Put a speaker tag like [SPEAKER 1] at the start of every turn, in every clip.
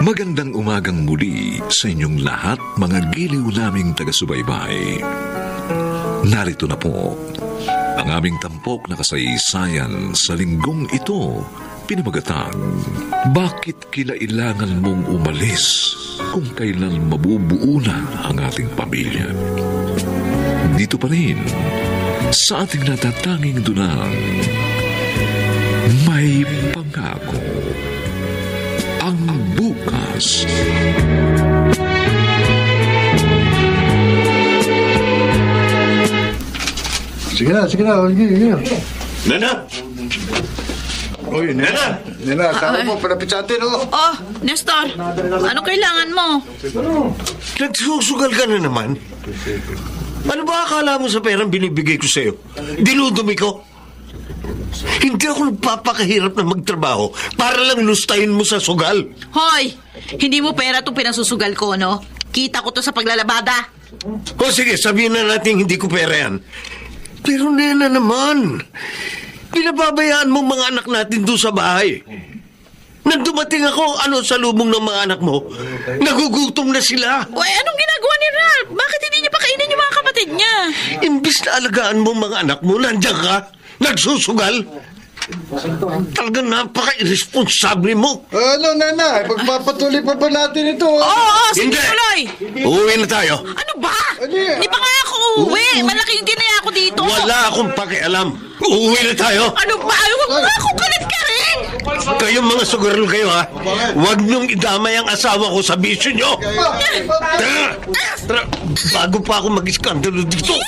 [SPEAKER 1] Magandang umagang muli sa inyong lahat, mga giliw naming taga-subaybay. Narito na po ang aming tampok na kasaysayan sa linggong ito, pinamagatang, Bakit Kilailangan Mong Umalis Kung Kailan Mabubuo na ang Ating Pamilya? Dito pa rin sa ating natatanging dunang May Pangako ang bukas.
[SPEAKER 2] Sige na.
[SPEAKER 3] Nena!
[SPEAKER 2] Uy, Nena, tama mo, palapit sa atin, oh.
[SPEAKER 4] Oh, Nestor, ano kailangan mo?
[SPEAKER 3] Nagsusugal ka na naman. Ano ba akala mo sa perang binibigay ko sa'yo? Dinudumi ko? Hindi ako nagpapakahirap na magtrabaho para lang lustahin mo sa sugal.
[SPEAKER 4] Hoy, hindi mo pera itong pinasusugal ko, no? Kita ko to sa paglalabada.
[SPEAKER 3] O sige, sabihin na natin hindi ko pera yan. Pero Nena naman, pinababayaan mo mga anak natin doon sa bahay. Nang dumating ako, sa lubong ng mga anak mo, nagugutom na sila.
[SPEAKER 4] Uy, anong ginagawa ni Ralph? Bakit hindi niya pakainin yung mga kapatid niya?
[SPEAKER 3] Imbis na alagaan mo mga anak mo, nandiyan ka, nagsusugal. Talagang napaka-irresponsable mo.
[SPEAKER 2] Ano, Nena, pagpapatuloy pa ba natin ito?
[SPEAKER 4] Oo, sige
[SPEAKER 3] Hindi.
[SPEAKER 4] tuloy.
[SPEAKER 3] Uuwi na tayo.
[SPEAKER 4] Ano ba?
[SPEAKER 2] Ano yan?
[SPEAKER 4] Hindi pa nga ako uuwi. Malaki yung tinaya ko dito.
[SPEAKER 3] Wala akong pakialam. Uuwi na tayo.
[SPEAKER 4] Ano ba? Huwag mo ako kalit ka rin.
[SPEAKER 3] Kayong mga sugarol kayo, ha? Huwag niyong idamay ang asawa ko sa bisyo niyo. Tara, bago pa ako mag-iskandalo dito.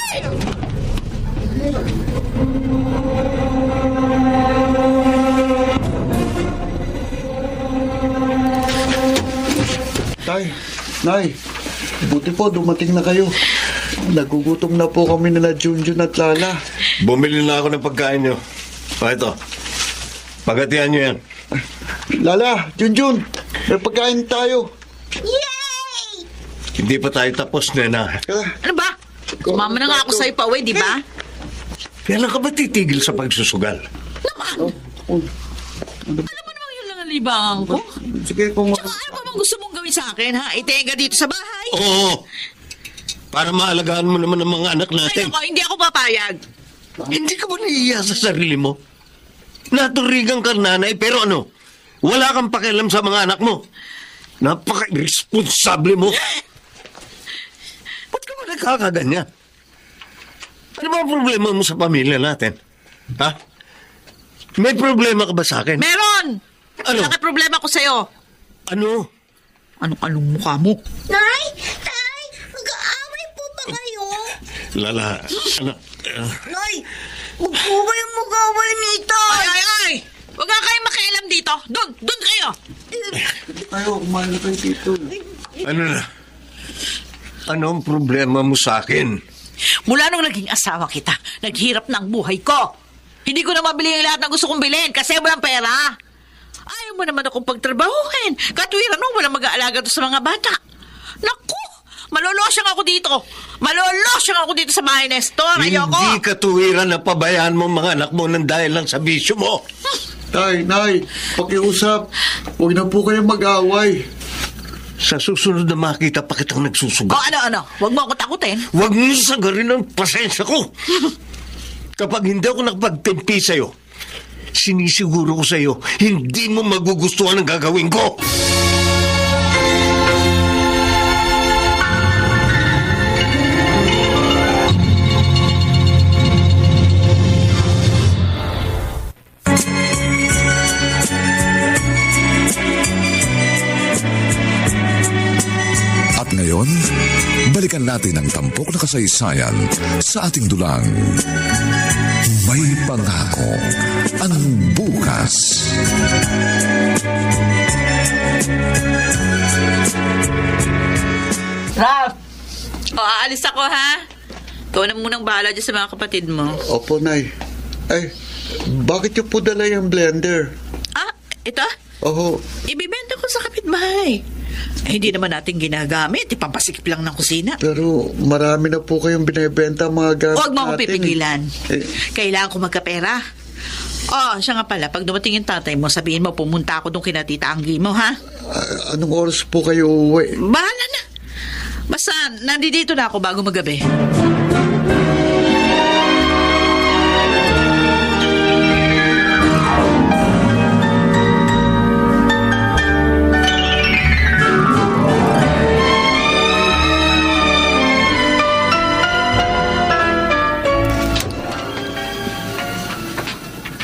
[SPEAKER 2] Nay, buti po dumating na kayo. Nagugutom na po kami nila Junjun at Lala.
[SPEAKER 3] Bumili na ako ng pagkain niyo. Ito. Pagatian niyo yan.
[SPEAKER 2] Lala, Junjun, may pagkain tayo.
[SPEAKER 4] Yay!
[SPEAKER 3] Hindi pa tayo tapos, Nena.
[SPEAKER 4] Ano ba? Sumama na nga ako sa'yo pa uwi, di ba?
[SPEAKER 3] Kailan ka ba titigil sa pagsusugal?
[SPEAKER 2] Oh.
[SPEAKER 4] Alam mo naman yun lang ang libangan ko.
[SPEAKER 2] Sige, kung...
[SPEAKER 4] Tsaka ano pa bang gusto mong gawin sa akin, ha? Itenga dito sa bahay.
[SPEAKER 3] Oo. Para maalagaan mo naman ang mga anak
[SPEAKER 4] Ay,
[SPEAKER 3] natin.
[SPEAKER 4] ako, hindi ako papayag.
[SPEAKER 3] Hindi ka ba naiiya sa sarili mo? Naturigan ka nanay, pero wala kang pakialam sa mga anak mo. Napaka-irresponsable mo. Ba't ka ba nagkakaganyan? Ano ba ang problema mo sa pamilya natin? Ha? May problema ka ba sa akin?
[SPEAKER 4] Meron!
[SPEAKER 3] Ano?
[SPEAKER 4] Malaki problema ko sa'yo.
[SPEAKER 3] Ano?
[SPEAKER 4] Anong mukha mo?
[SPEAKER 5] Nay! Tay! Mag-aaway po ba kayo?
[SPEAKER 3] Lala,
[SPEAKER 5] Nay! Huwag po kayong mag-aaway nito!
[SPEAKER 4] Ay! Huwag nga kayong makialam dito. Doon kayo.
[SPEAKER 2] Tayo, kumain na kayo dito.
[SPEAKER 3] ano na? Ano ang problema mo sa akin?
[SPEAKER 4] Mula nung naging asawa kita, naghirap na ang buhay ko. Hindi ko na mabili yung lahat ng gusto kong bilhin kasi walang pera. Ayaw mo naman akong pagtrabahuhin. Katwiran mo, walang mag-aalaga to sa mga bata. Naku! Malolosyang ako dito. Malolosyang ako dito sa bahay, Nestor. Ayoko.
[SPEAKER 3] Hindi katuwiran na pabayaan mo mga anak mo nang dahil lang sa bisyo mo.
[SPEAKER 2] Tay, Nay, pakiusap. Huwag na po kayong mag-aaway.
[SPEAKER 3] Sa susunod na makita pa kitang nagsusugal.
[SPEAKER 4] O ano? Huwag mo ako takutin.
[SPEAKER 3] Huwag mo sagarin ang pasensya ko. Kapag hindi ako nakapagtimpi sa'yo, sinisiguro ko sa'yo, hindi mo magugustuhan ang gagawin ko.
[SPEAKER 1] At ngayon, balikan natin ang tampok na kasaysayan sa ating dulang May Pangako ang bukas.
[SPEAKER 4] Ralph! Aalis ako, ha? Ikaw na munang bahala dyan sa mga kapatid mo.
[SPEAKER 2] Opo, Nay. Ay, bakit yung po dala yung blender?
[SPEAKER 4] Ah, ito?
[SPEAKER 2] Oho.
[SPEAKER 4] Ibibenta ko sa kapitbahay. Hindi naman natin ginagamit. Ipapasikip lang ng kusina.
[SPEAKER 2] Pero marami na po kayong binibenta mga gamit
[SPEAKER 4] Huwag mo akong
[SPEAKER 2] natin.
[SPEAKER 4] pipigilan.
[SPEAKER 2] Eh,
[SPEAKER 4] Kailangan ko magkapera. Oh, siya nga pala. Pag dumating yung tatay mo, sabihin mo, pumunta ako doon kina Tita Anggi mo, ha?
[SPEAKER 2] Anong oras po kayo uuwi?
[SPEAKER 4] Bahala na. Basta, nandito na ako bago magabi.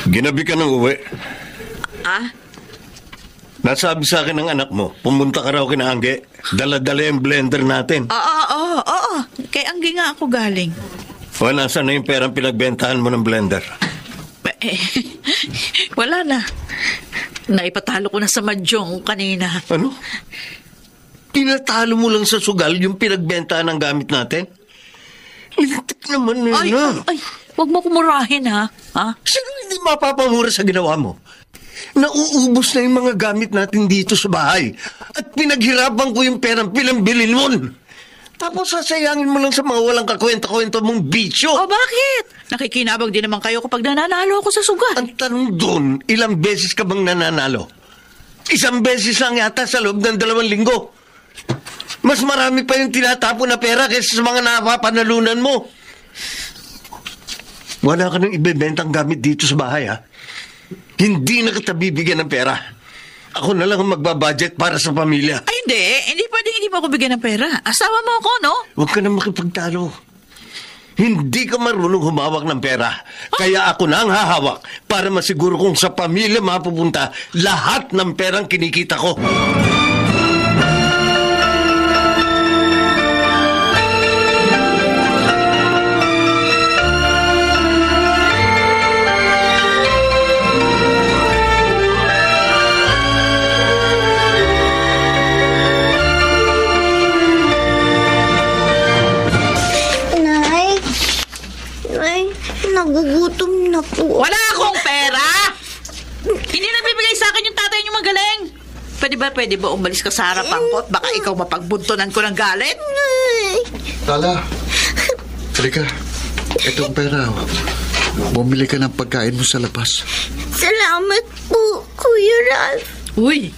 [SPEAKER 3] Ginabi ka ng uwi.
[SPEAKER 4] Ah?
[SPEAKER 3] Nasabi sa akin ng anak mo, pumunta ka raw kina Angge. Dala-dala yung blender natin.
[SPEAKER 4] Oo. Kay Anggi nga ako galing.
[SPEAKER 3] O, nasa na yung perang pinagbentahan mo ng blender?
[SPEAKER 4] Wala na. Naipatalo ko na sa madyong kanina.
[SPEAKER 3] Ano? Tinatalo mo lang sa sugal yung pinagbentahan ng gamit natin? Lintik naman na.
[SPEAKER 4] Ay, wag mo kumurahin, ha?
[SPEAKER 3] Sino hindi mapapamura sa ginawa mo? Nauubos na yung mga gamit natin dito sa bahay. At pinaghirapan ko yung perang pinambilin mo. Tapos sasayangin mo lang sa mga walang kakwenta-kwenta mong bisyo.
[SPEAKER 4] Oh, bakit? Nakikinabang din naman kayo kapag nananalo ako sa sugal.
[SPEAKER 3] Ang tanong doon, ilang beses ka bang nananalo? Isang beses lang yata sa loob ng 2 linggo. Mas marami pa yung tinatapon na pera kaysa sa mga napapanalunan mo. Wala ka nang ibebentang gamit dito sa bahay, ha? Hindi na kita bibigyan ng pera. Ako na lang ang magbabudget para sa pamilya.
[SPEAKER 4] Ay, hindi. Hindi pwedeng hindi mo ako bigyan ng pera. Asawa mo ako, no?
[SPEAKER 3] Huwag ka na makipagtalo. Hindi ka marunong humawak ng pera. Kaya ako na ang hahawak para masiguro kung sa pamilya mapupunta lahat ng perang kinikita ko.
[SPEAKER 5] Nagugutom na po.
[SPEAKER 4] Wala akong pera! Hindi nagbibigay sa akin yung tatay niyo magaling. Pwede ba umalis ka sa harapan ko at baka ikaw mapagbuntunan ko ng galit?
[SPEAKER 2] Lala, halika. Itong pera. Bumili ka ng pagkain mo sa labas.
[SPEAKER 5] Salamat po, Kuya Ralph.
[SPEAKER 4] Uy,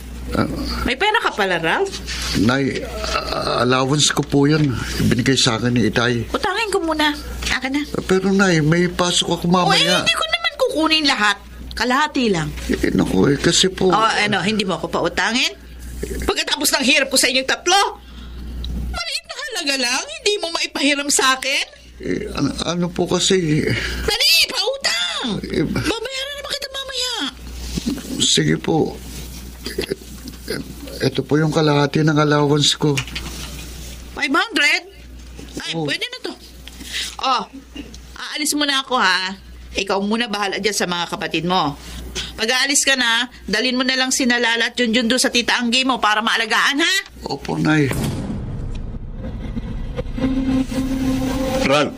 [SPEAKER 4] may pera ka pala, Ralph?
[SPEAKER 2] Nay, allowance ko po yan. Binigay sa akin ni Itay.
[SPEAKER 4] Utangin ko muna. Akin na.
[SPEAKER 2] Pero Nay, may pasok ako mamaya.
[SPEAKER 4] Hindi ko naman kukunin lahat. Kalahati lang.
[SPEAKER 2] Naku, kasi po...
[SPEAKER 4] Hindi mo ako pautangin? Pagkatapos ng hirap ko sa inyong 3, maliit na halaga lang, hindi mo maipahiram sa akin?
[SPEAKER 2] ano po kasi...
[SPEAKER 4] Dali, pautang! Babayaran naman kita mamaya.
[SPEAKER 2] Sige po. Ito po yung kalahati ng allowance ko.
[SPEAKER 4] 500? Ay, pwede na to. Aalis muna ako, ha? Ikaw muna bahala dyan sa mga kapatid mo. Pag aalis ka na, dalhin mo na lang si Nalala at Junjun doon sa Tita Anggi mo para maalagaan, ha?
[SPEAKER 2] Opo, Nay.
[SPEAKER 3] Ran,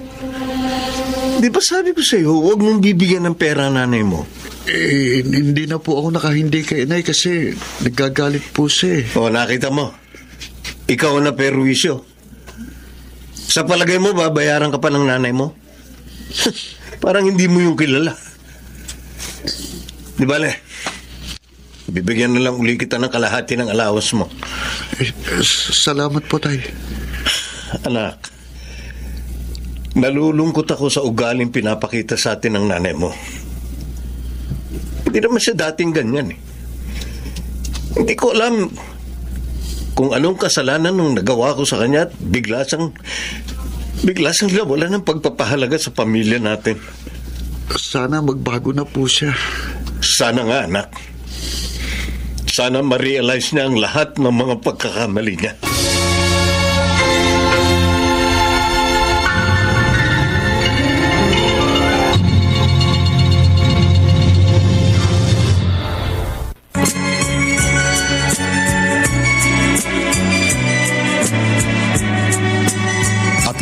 [SPEAKER 3] di ba sabi ko sa'yo, huwag mong bibigyan ng pera nanay mo?
[SPEAKER 2] Hindi na po ako nakahindi kay Nay kasi nagagalit po siya.
[SPEAKER 3] Nakita mo. Ikaw na perwisyo. Sa palagay mo, babayaran ka pa ng nanay mo? Parang hindi mo yung kilala. Di ba, Le? Bibigyan na lang uli kita ng kalahati ng allowance mo.
[SPEAKER 2] Salamat po, Tay.
[SPEAKER 3] Anak, nalulungkot ako sa ugaling pinapakita sa atin ng nanay mo. Hindi naman siya dating ganyan, eh. Hindi ko alam kung anong kasalanan nung nagawa ko sa kanya at bigla siyang nawala ng pagpapahalaga sa pamilya natin.
[SPEAKER 2] Sana magbago na po siya.
[SPEAKER 3] Sana nga, anak. Sana ma-realize niya ang lahat ng mga pagkakamali niya.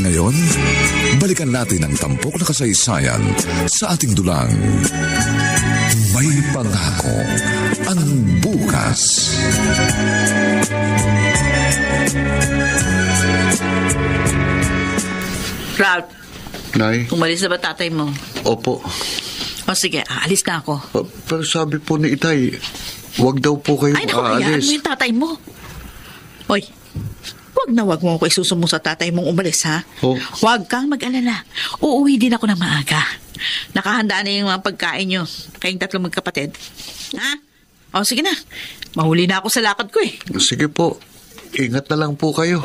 [SPEAKER 1] Ngayon, balikan natin ang tampok na kasaysayan sa ating dulang. May pangako ang bukas.
[SPEAKER 4] Ralph,
[SPEAKER 2] Nay?
[SPEAKER 4] umalis na ba tatay mo?
[SPEAKER 2] Opo.
[SPEAKER 4] O sige, aalis na ako.
[SPEAKER 2] Pero sabi po ni Itay, huwag daw po kayo
[SPEAKER 4] Ay, naku, hayaan
[SPEAKER 2] aalis.
[SPEAKER 4] mo yung tatay mo. Hoy, wag mo ako isusumo sa tatay mong umalis, ha?
[SPEAKER 2] Oh.
[SPEAKER 4] Huwag kang mag-alala. Uuwi din ako ng maaga. Nakahanda na yung mga pagkain nyo. Kayong tatlong magkapatid. Ha? O, sige na. Mahuli na ako sa lakad ko, eh.
[SPEAKER 2] Sige po, ingat na lang po kayo.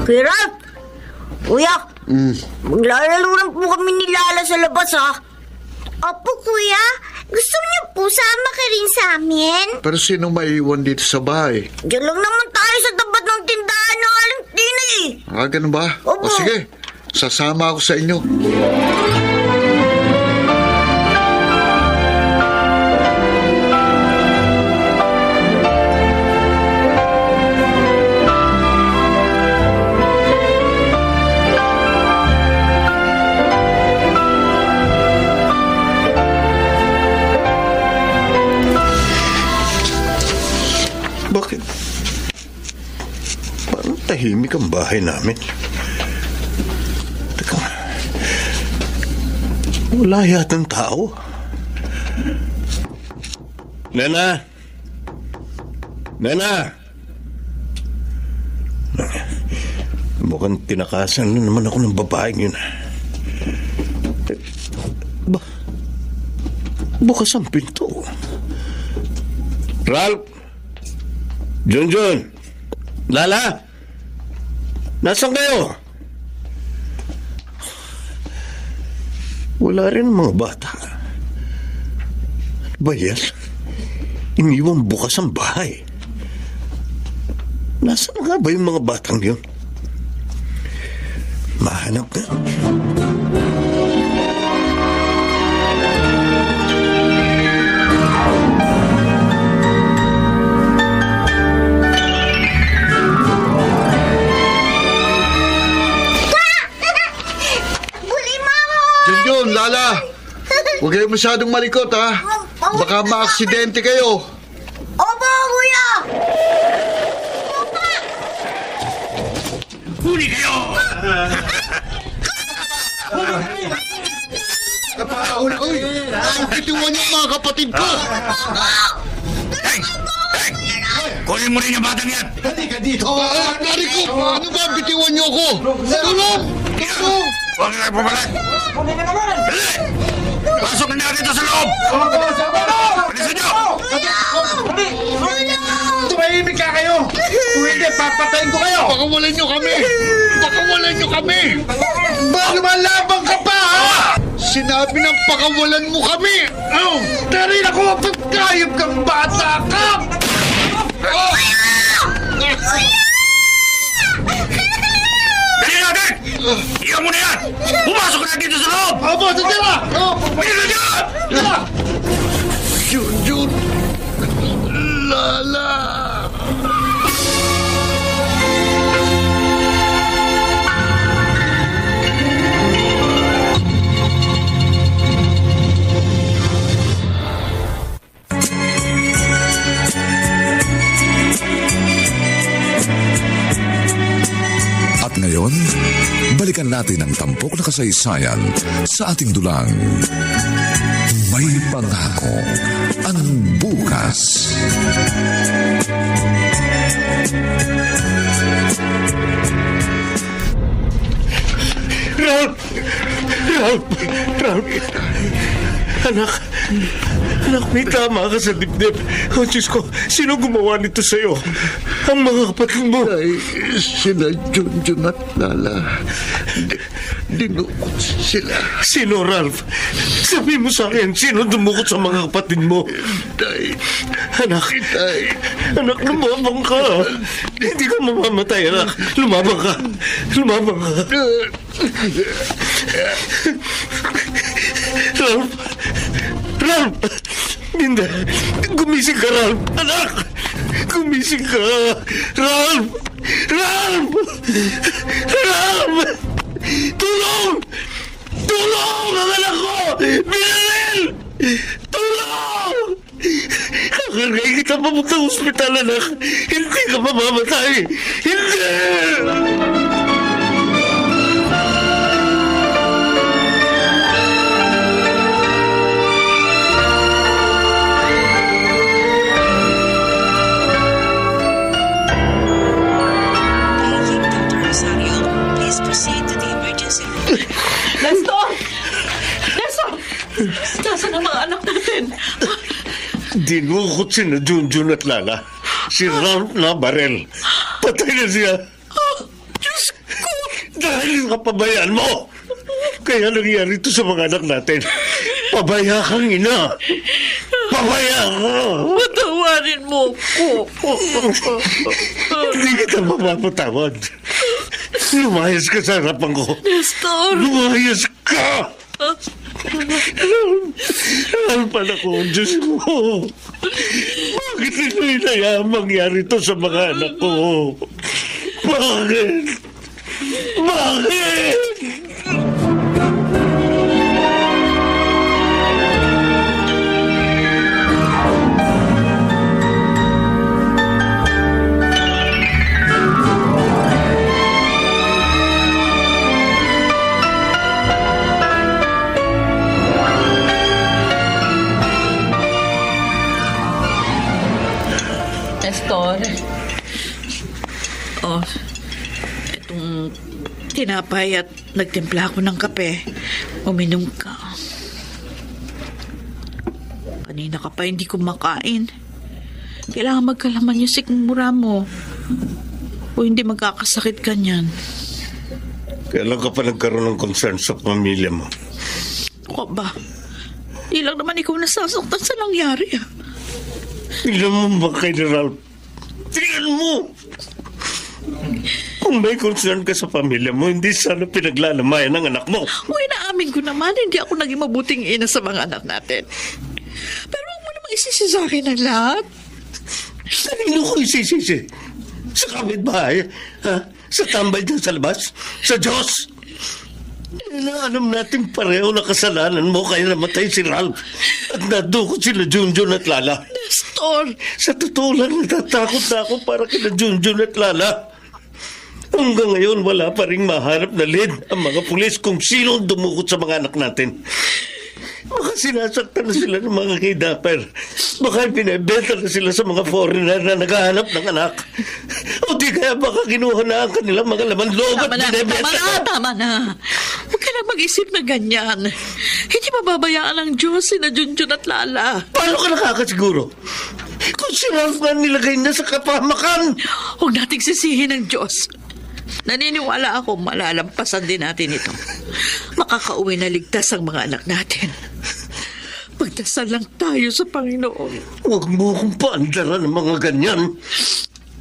[SPEAKER 5] Kuya Ralph! Kuya! Maglalaro lang po kami ni Lala sa labas, ha? Opo, Kuya. Gusto niyo po sama ka rin sa amin?
[SPEAKER 2] Pero sino maiiwan dito sa bahay?
[SPEAKER 5] Diyan lang naman tayo sa tapat ng tindahan ng Aling Tina, eh.
[SPEAKER 2] Ganun ba?
[SPEAKER 5] Opo.
[SPEAKER 2] O sige, sasama ako sa inyo.
[SPEAKER 3] Bakit? Parang tahimik ang bahay namin. Teka, wala yatang tao. Nana! Nana! Mukhang tinakasan na naman ako ng babaeng yun. Bukas ang pinto. Ralph! Junjun! Lala! Nasaan kayo? Wala rin ang mga bata. Ano ba yan? Iniwang bukas ang bahay. Nasaan nga ba yung mga batang yun? Mahanap na.
[SPEAKER 2] Junjun, Lala! Huwag kayo masyadong malikot, ha? Baka maaksidente kayo.
[SPEAKER 5] Opo, Kuya!
[SPEAKER 3] Huli kayo!
[SPEAKER 2] Uy! Bitiwan niyo ang mga kapatid ko!
[SPEAKER 3] Kunin mo rin yung batang yan!
[SPEAKER 2] Halika dito! Nari ko! Ano ba? Bitiwan niyo ako! Tulong! Tulong!
[SPEAKER 3] Huwag na kayo pumalag! Dali! Pasok na natin ito sa loob! Bilisan niyo!
[SPEAKER 6] Tumahimik ka kayo! Kung hindi, papatayin ko kayo!
[SPEAKER 2] Pakawalan niyo kami! Pakawalan niyo kami!
[SPEAKER 6] Ba, lumalabang ka pa, ha?
[SPEAKER 2] Sinabi ng pakawalan mo kami!
[SPEAKER 6] Oh, tarin ako! Pagkayop kang bata ka!
[SPEAKER 3] Dali natin! Iyan mo na yan! Pumasok na dito sa loob!
[SPEAKER 6] Opo, tira!
[SPEAKER 3] Bilisan niyo!
[SPEAKER 2] Junjun! Lala!
[SPEAKER 1] At ngayon, balikan natin ang tampok na kasaysayan sa ating dulang. May pangako ang bukas.
[SPEAKER 3] Ralph! Ralph! Ralph! Anak, may tama ka sa dibdib. Oh, Diyos ko, sino gumawa nito sa'yo? Ang mga kapatid mo.
[SPEAKER 2] Ay, sila Junjun at Lala. Dinukot sila.
[SPEAKER 3] Sino, Ralph? Sabi mo sa akin, sino dumukot sa mga kapatid mo?
[SPEAKER 2] Tay,
[SPEAKER 3] Anak,
[SPEAKER 2] tay.
[SPEAKER 3] anak, lumabang ka. Hindi ka mamamatay, anak. Lumabang ka. Lumabang ka. Ralph! Ralph! Hindi. Gumising ka, Ralph. Anak! Gumising ka. Ralph! Ralph! Ralph! Tulong! Tulong! Ang anak ko! Binaril! Tulong! Kakargay kita papunta sa ospital, anak. Hindi ka mamamatay. Hindi!
[SPEAKER 4] Nestor! Nestor! Nasaan ang mga anak natin?
[SPEAKER 3] Dinukot si na Junjun at Lala. Si Ralph na barel. Patay na siya.
[SPEAKER 4] Diyos ko!
[SPEAKER 3] Dahil sa pabayaan mo. Kaya nangyari ito sa mga anak natin. Pabaya kang ina. Pabaya ka.
[SPEAKER 4] Patawarin mo ko.
[SPEAKER 3] Hindi kita mapapatawad. Lumayas ka sa harapan ko.
[SPEAKER 4] Nestor!
[SPEAKER 3] Lumayas ka! Ano pala ko, Diyos mo? Bakit ito inayaan mangyari ito sa mga anak ko? Bakit? Bakit?
[SPEAKER 4] Nestor. Oh, itong tinapay at nagtimpla ako ng kape. Uminom ka. Kanina ka pa hindi kumakain. Kailangan magkalaman yung sikmura mo. O hindi magkakasakit ka niyan.
[SPEAKER 3] Kailan ka pa nagkaroon ng concern sa pamilya mo?
[SPEAKER 4] O ba? Di lang naman ikaw nasasaktan sa nangyari.
[SPEAKER 3] Tingnan mo ba kay Ralph? Tingnan mo! Kung may concern ka sa pamilya mo, hindi sana pinaglalamayan ng anak mo.
[SPEAKER 4] Uy, naamin ko naman, hindi ako naging mabuting ina sa mga anak natin. Pero huwag mo namang isisi sa akin ang lahat.
[SPEAKER 3] Kanino ko isisisi? Sa kapitbahay? Ha? Sa tambay dyan sa labas? Sa Diyos? Alam natin pareho na kasalanan mo kaya namatay si Ralph at nadukot sila Junjun at Lala.
[SPEAKER 4] Nestor!
[SPEAKER 3] Sa totoo lang, natatakot na ako para kina Junjun at Lala. Hanggang ngayon, wala pa rin mahanap na lead ang mga pulis kung sino ang dumukot sa mga anak natin. Baka sinasaktan na sila ng mga kidnapper. Baka pinibenta na sila sa mga foreigner na naghahanap ng anak. O di kaya baka kinuha na ang kanilang mga laman loob at binibenta.
[SPEAKER 4] Tama na. Huwag ka na mag-isip na ganyan. Hindi mababayaan ng Diyos si na Junjun at Lala.
[SPEAKER 3] Paano ka nakakasiguro? Kung si Ralph nga nilagay na sa kapahamakan.
[SPEAKER 4] Huwag nating sisihin ng Diyos. Naniniwala ako malalampasan din natin ito. Makakauwi na ligtas ang mga anak natin. Magdasal lang tayo sa Panginoon.
[SPEAKER 3] Huwag mo akong paandaran ng mga ganyan.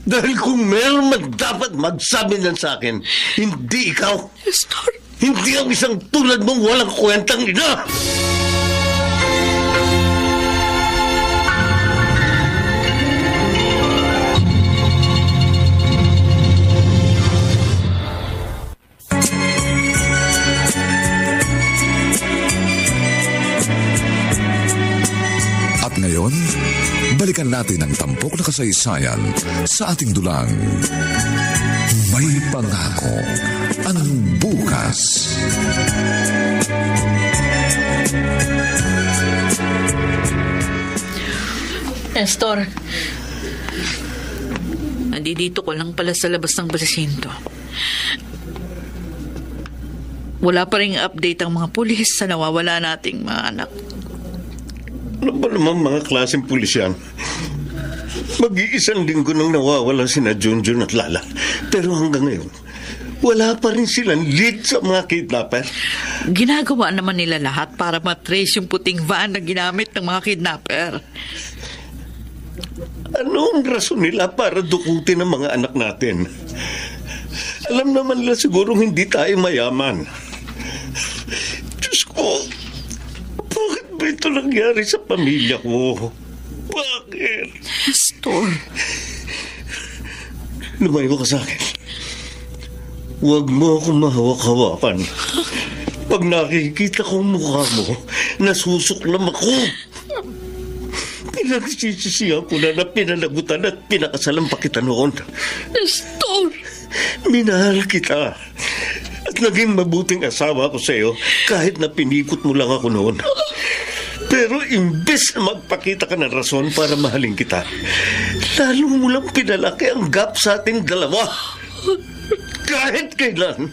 [SPEAKER 3] Dahil kung meron man dapat magsabi nan sa akin, hindi ikaw.
[SPEAKER 4] Nestor!
[SPEAKER 3] Hindi ang isang tulad mong walang kwentang ina.
[SPEAKER 1] At ngayon, balikan natin ang tampok na kasaysayan sa ating dulang. May pangako ang bukas.
[SPEAKER 4] Nestor, nandito ko lang pala sa labas ng basisinto. Wala pa ring update ang mga pulis sa nawawala nating mga anak.
[SPEAKER 3] Ano ba naman mga klaseng pulis yan? Mag-iisang linggo nang nawawala sina Junjun at Lala. Pero hanggang ngayon, wala pa rin silang lead sa mga kidnapper.
[SPEAKER 4] Ginagawa naman nila lahat para matrace yung puting van na ginamit ng mga kidnapper.
[SPEAKER 3] Ano ang rason nila para dukutin ang mga anak natin? Alam naman nila sigurong hindi tayo mayaman. Diyos ko, bakit ba ito nangyari sa pamilya ko? Bakit?
[SPEAKER 4] Nestor.
[SPEAKER 3] Lumayo ka sa akin. Huwag mo akong mahawak-hawakan. Pag nakikita ko ang mukha mo, nasusuklam ako. Pinagsisisihan ko na pinalagutan at pinakasalan pa kita noon.
[SPEAKER 4] Nestor!
[SPEAKER 3] Minahal kita. At naging mabuting asawa ko sa iyo kahit na pinikot mo lang ako noon. Pero imbes na magpakita ka ng rason para mahalin kita, lalo mo lang pinalaki ang gap sa ating dalawa. Kahit kailan,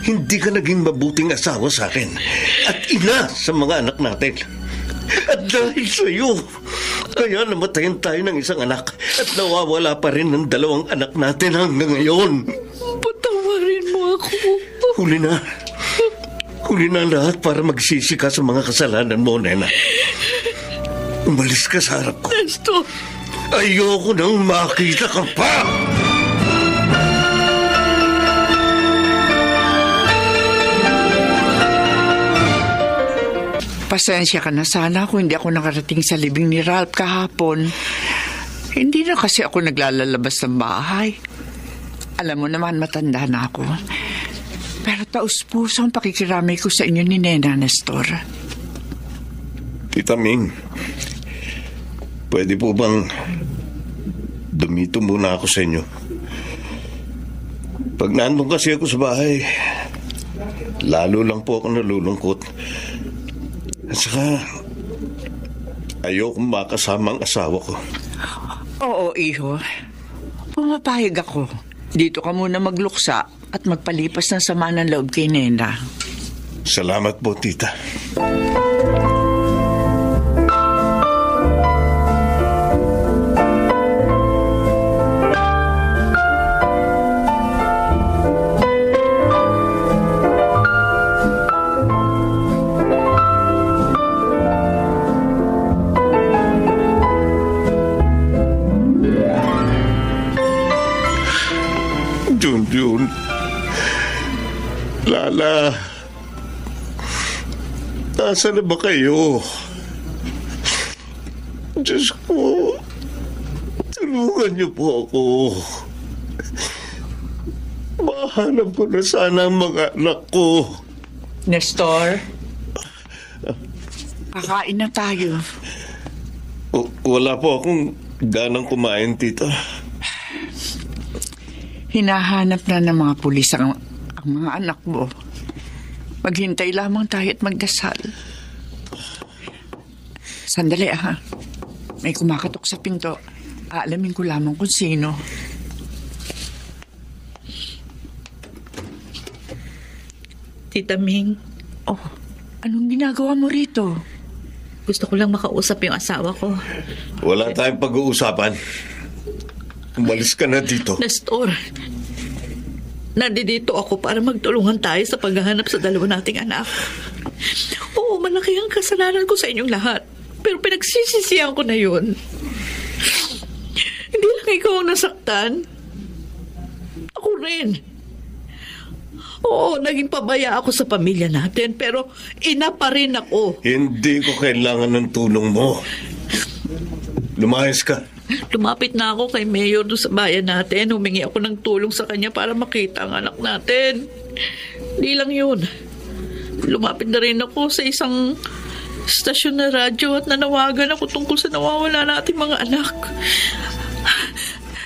[SPEAKER 3] hindi ka naging mabuting asawa sa akin at ina sa mga anak natin. At dahil sa iyo, kaya namatayan tayo ng isang anak at nawawala pa rin ng 2 anak natin hanggang ngayon.
[SPEAKER 4] Patawarin mo ako.
[SPEAKER 3] Huli na. Huli na lahat para magsisi ka sa mga kasalanan mo, Nena. Umalis ka sa harap ko.
[SPEAKER 4] Nestor!
[SPEAKER 3] Ayoko nang makita ka pa!
[SPEAKER 7] Pasensya ka na sana kung hindi ako nakarating sa libing ni Ralph kahapon. Hindi na kasi ako naglalalabas ng bahay. Alam mo naman, matanda na ako. Pero taus-puso ang pakikiramay ko sa inyo ni Nena, Nestor.
[SPEAKER 3] Tita Ming, pwede po bang dumito muna ako sa inyo? Pag nandun kasi ako sa bahay, lalo lang po ako nalulungkot. At saka, ayokong makasama ang asawa ko.
[SPEAKER 7] Oo, iho. Pumapayag ako. Dito ka muna magluksa at magpalipas ng sama ng loob kay Nena.
[SPEAKER 3] Salamat po, tita. Junjun, Lala, nasa na ba kayo? Diyos ko, tulungan niyo po ako. Mahanap ko na sana ang mga anak ko.
[SPEAKER 7] Nestor, kakain na tayo.
[SPEAKER 3] Wala po akong ganang kumain, tita.
[SPEAKER 7] Hinahanap na ng mga pulis ang mga anak mo. Maghintay lamang tayo at magdasal. Sandali ha. May kumakatok sa pinto. Aalamin ko lamang kung sino.
[SPEAKER 4] Tita Ming.
[SPEAKER 7] Oh, anong ginagawa mo rito?
[SPEAKER 4] Gusto ko lang makausap yung asawa ko.
[SPEAKER 3] Wala tayong pag-uusapan. Umalis ka na dito.
[SPEAKER 4] Nestor, nandito ako para magtulungan tayo sa paghahanap sa 2 nating anak. Oo, malaki ang kasalanan ko sa inyong lahat. Pero pinagsisisihan ko na yun. Hindi lang ikaw ang nasaktan. Ako rin. Oo, naging pabaya ako sa pamilya natin, pero ina pa rin ako.
[SPEAKER 3] Hindi ko kailangan ng tulong mo. Lumayas ka.
[SPEAKER 4] Lumapit na ako kay Mayor doon sa bayan natin. Humingi ako ng tulong sa kanya para makita ang anak natin. Di lang yun. Lumapit na rin ako sa isang stasyon na radyo at nanawagan ako tungkol sa nawawala nating mga anak.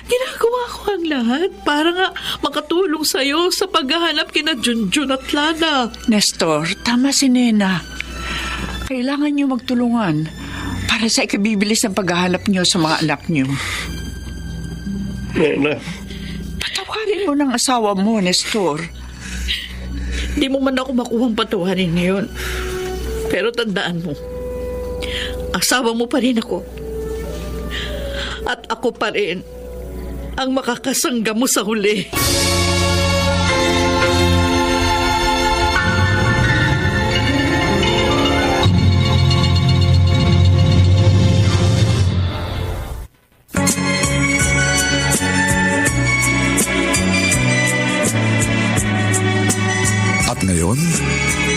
[SPEAKER 4] Ginagawa ko ang lahat para nga makatulong sa'yo sa paghahanap kina Junjun at Lana.
[SPEAKER 7] Nestor, tama si Nena. Kailangan niyo magtulungan para sa ikabibilis ng paghahanap niyo sa mga anak niyo.
[SPEAKER 3] Nena.
[SPEAKER 7] Patawarin mo ng asawa mo, Nestor.
[SPEAKER 4] Di mo man ako makuhang patawarin ngayon. Pero tandaan mo, asawa mo pa rin ako. At ako pa rin ang makakasangga mo sa huli.
[SPEAKER 1] Ngayon,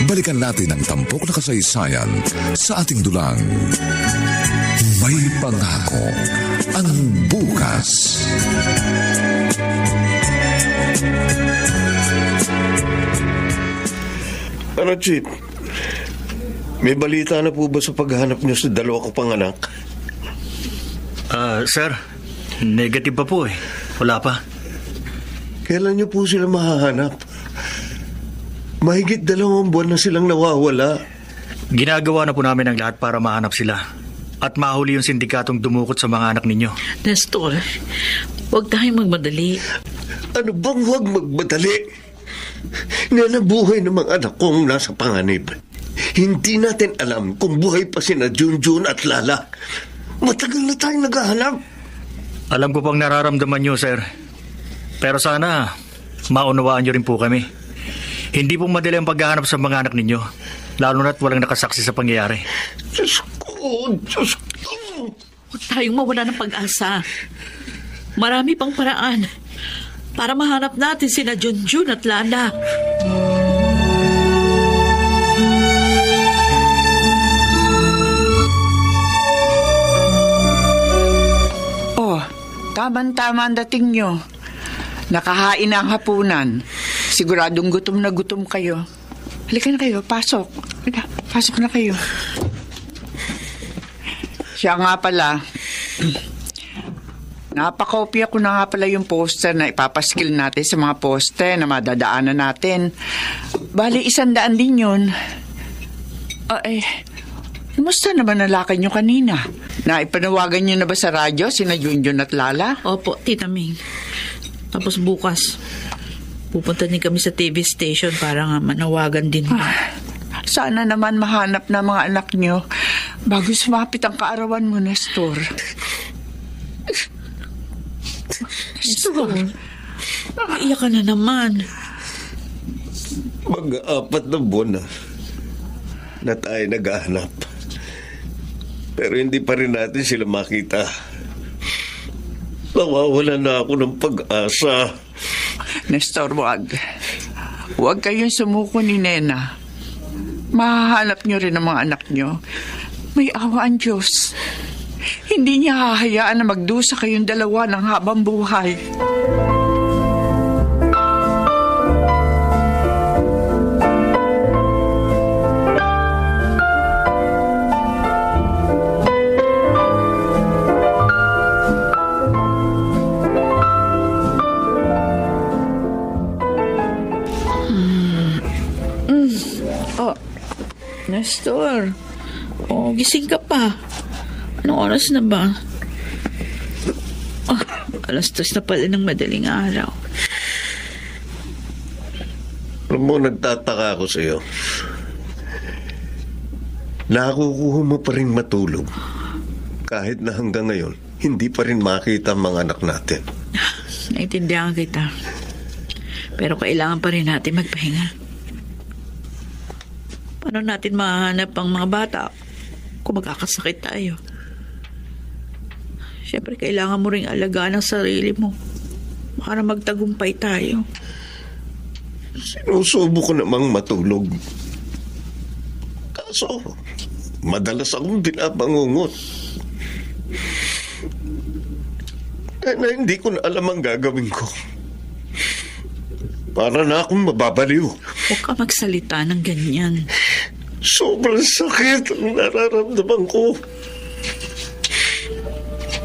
[SPEAKER 1] balikan natin ang tampok na kasaysayan sa ating dulang. May pangako ang bukas.
[SPEAKER 3] Ano, Chief? May balita na po ba sa paghahanap niyo sa dalawa ko pang anak?
[SPEAKER 8] Sir, negative pa po eh. Wala pa.
[SPEAKER 3] Kailan niyo po sila mahahanap? Mahigit 2 buwan na silang nawawala.
[SPEAKER 8] Ginagawa na po namin ang lahat para mahanap sila. At mahuli yung sindikatong dumukot sa mga anak ninyo.
[SPEAKER 4] Nestor, huwag tayong magmadali.
[SPEAKER 3] Ano bang huwag magmadali? Nanabuhay ng mga anak kong nasa panganib. Hindi natin alam kung buhay pa sina Junjun at Lala. Matagal na tayong naghahanap.
[SPEAKER 8] Alam ko pang nararamdaman nyo, sir. Pero sana, maunawaan nyo rin po kami. Hindi po madali ang paghahanap sa mga anak ninyo. Lalo na't walang nakasaksi sa pangyayari.
[SPEAKER 3] Diyos ko, Diyos ko.
[SPEAKER 4] Huwag tayong mawala ng pag-asa. Marami pang paraan para mahanap natin sina Junjun at Lala.
[SPEAKER 7] Oh, tama-tama ang dating nyo. Nakahain na ang hapunan. Siguradong gutom na gutom kayo. Halika na kayo, pasok. Halika, pasok na kayo. Siya nga pala, napakopya ko na nga pala yung poster na ipapaskil natin sa mga poste na madadaanan natin. Bali, 100 din yun. Kumusta naman nalakad nyo kanina? Naipanawagan nyo na ba sa radyo sina Junjun at Lala?
[SPEAKER 4] Opo, Tita Ming. Tapos bukas, pupunta din kami sa TV station para nga manawagan din.
[SPEAKER 7] Sana naman mahanap na mga anak nyo bago sumapit ang kaarawan mo, Nestor.
[SPEAKER 4] Nestor, iyak ka na naman.
[SPEAKER 3] Mag-4 na buwan na tayo naghahanap. Pero hindi pa rin natin sila makita. Nawawala na ako ng pag-asa.
[SPEAKER 7] Nestor, wag. Huwag kayong sumuko ni Nena. Mahahanap nyo rin ang mga anak nyo. May awa ang Diyos. Hindi niya hahayaan na magdusa kayong dalawa ng habang buhay.
[SPEAKER 4] Nestor, gising ka pa. Anong oras na ba? 3:00 na pala ng madaling araw.
[SPEAKER 3] Alam mo, nagtataka ako sa iyo. Nakukuha mo pa rin matulog. Kahit na hanggang ngayon, hindi pa rin makita ang mga anak natin.
[SPEAKER 4] Naintindihan kita. Pero kailangan pa rin natin magpahinga. Paano natin mahanap ang mga bata kung magkakasakit tayo? Siyempre, kailangan mo ring alagaan ang sarili mo para magtagumpay tayo.
[SPEAKER 3] Sinusubo ko namang matulog. Kaso, madalas akong binabangungot. Na hindi ko na alam ang gagawin ko. Para na akong mababaliw.
[SPEAKER 4] Huwag ka magsalita ng ganyan.
[SPEAKER 3] Sobrang sakit ang nararamdaman ko.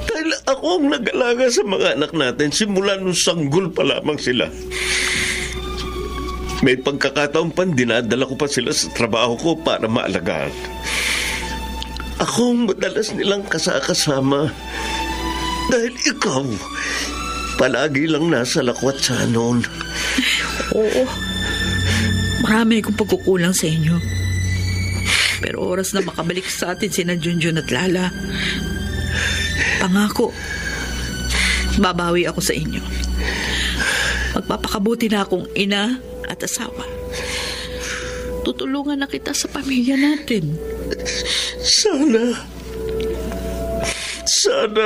[SPEAKER 3] Dahil ako ang nag-alaga sa mga anak natin simula nung sanggol pa lamang sila. May pagkakataon pa dinadala ko pa sila sa trabaho ko para maalagaan. Ako ang madalas nilang kasama. Dahil ikaw, palagi lang nasa lakwat sa noon.
[SPEAKER 4] Oo. Marami akong pagkukulang sa inyo. Pero oras na makabalik sa atin sina Junjun at Lala. Pangako, babawi ako sa inyo. Magpapakabuti na akong ina at asawa. Tutulungan na kita sa pamilya natin.
[SPEAKER 3] Sana,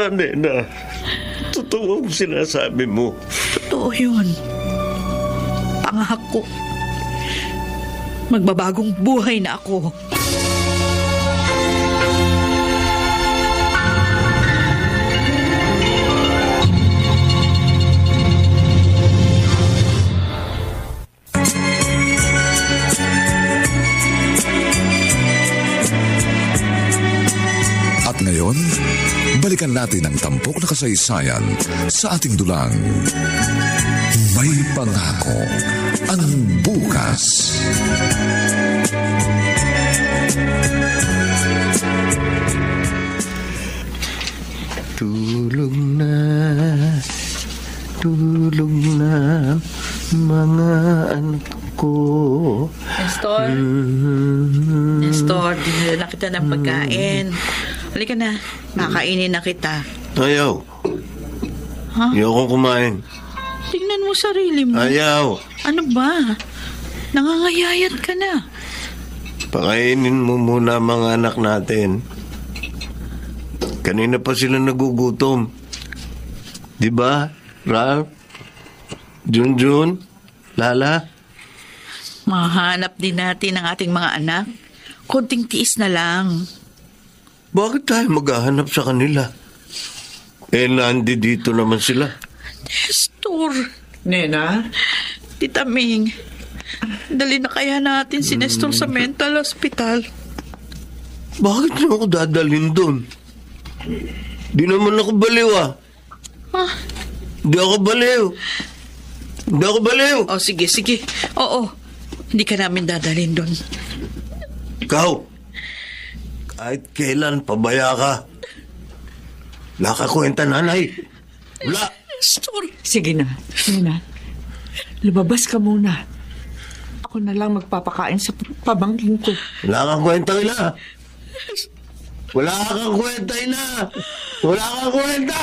[SPEAKER 3] Nena. Totoo ang sinasabi mo.
[SPEAKER 4] Totoo yun. Pangako. Magbabagong buhay na ako.
[SPEAKER 1] ngayon, balikan natin ang tampok na kasaysayan sa ating dulang. May pangako ang bukas.
[SPEAKER 3] Tulog na, mga anak ko.
[SPEAKER 4] Nestor, dinala na kita ng pagkain. Halika na, makainin na kita.
[SPEAKER 3] Ayaw.
[SPEAKER 4] Ha?
[SPEAKER 3] Ayokong kumain.
[SPEAKER 4] Tingnan mo sarili mo.
[SPEAKER 3] Ayaw.
[SPEAKER 4] Ano ba? Nangangayayat ka na.
[SPEAKER 3] Pakainin mo muna mga anak natin. Kanina pa sila nagugutom. Di ba, Ralph? Junjun? Lala?
[SPEAKER 4] Mahanap din natin ang ating mga anak. Konting tiis na lang.
[SPEAKER 3] Bakit tayo maghahanap sa kanila? Nandi dito naman sila.
[SPEAKER 4] Nestor.
[SPEAKER 7] Nena?
[SPEAKER 4] Tita Ming, dali na kaya natin si Nestor sa mental hospital.
[SPEAKER 3] Bakit niyo ako dadalhin doon? Di naman ako baliw Di ako baliw.
[SPEAKER 4] Oh, sige. Oo, hindi ka namin dadalhin doon.
[SPEAKER 3] Ikaw, kahit kailan pabaya ka. Wala ka kwenta, nanay. Wala.
[SPEAKER 4] Nestor.
[SPEAKER 7] Sige na, Nena. Lumabas ka muna. Ako na lang magpapakain sa pabangking ko.
[SPEAKER 3] Wala kang kwenta, ina. Wala kang kwenta, ina. Wala kang kwenta.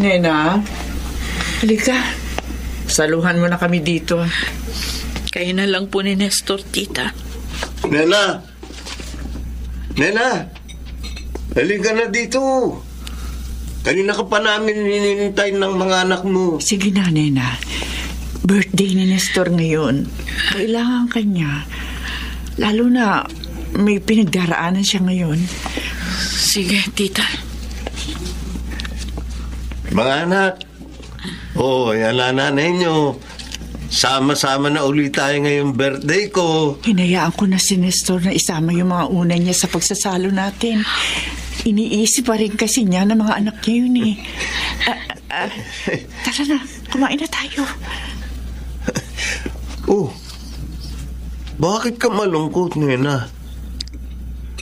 [SPEAKER 7] Nena, halika. Saluhan mo na kami dito.
[SPEAKER 4] Kayo na lang po ni Nestor, tita.
[SPEAKER 3] Nena! Halika na dito. Kanina ka pa namin hinihintay ng mga anak mo.
[SPEAKER 7] Sige na, Nena. Birthday ni Nestor ngayon. Kailangan kanya. Lalo na may pinagdaraanan siya ngayon.
[SPEAKER 4] Sige, tita.
[SPEAKER 3] Mga anak, yan na nanay nyo. Sama-sama na ulit tayo ngayong birthday ko.
[SPEAKER 7] Hinayaan ko na si Nestor na isama yung mga una niya sa pagsasalo natin. Iniisip pa rin kasi niya na mga anak niya yun eh. Tara na, kumain na tayo.
[SPEAKER 3] Bakit ka malungkot, Nena?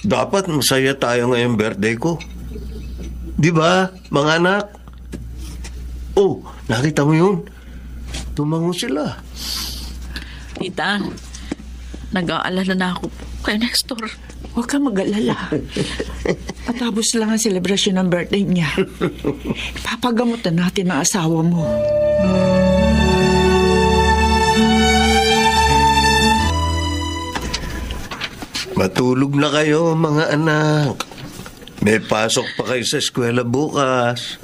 [SPEAKER 3] Dapat masaya tayo ngayong birthday ko. Di ba, mga anak? Nakita mo yun? Tumango sila.
[SPEAKER 4] Tita, nag-aalala na ako kay Nestor.
[SPEAKER 7] Huwag kang mag-alala. Patapos lang ang selebrasyon ng birthday niya. Ipapagamot na natin ang asawa mo.
[SPEAKER 3] Matulog na kayo, mga anak. May pasok pa kayo sa eskwela bukas.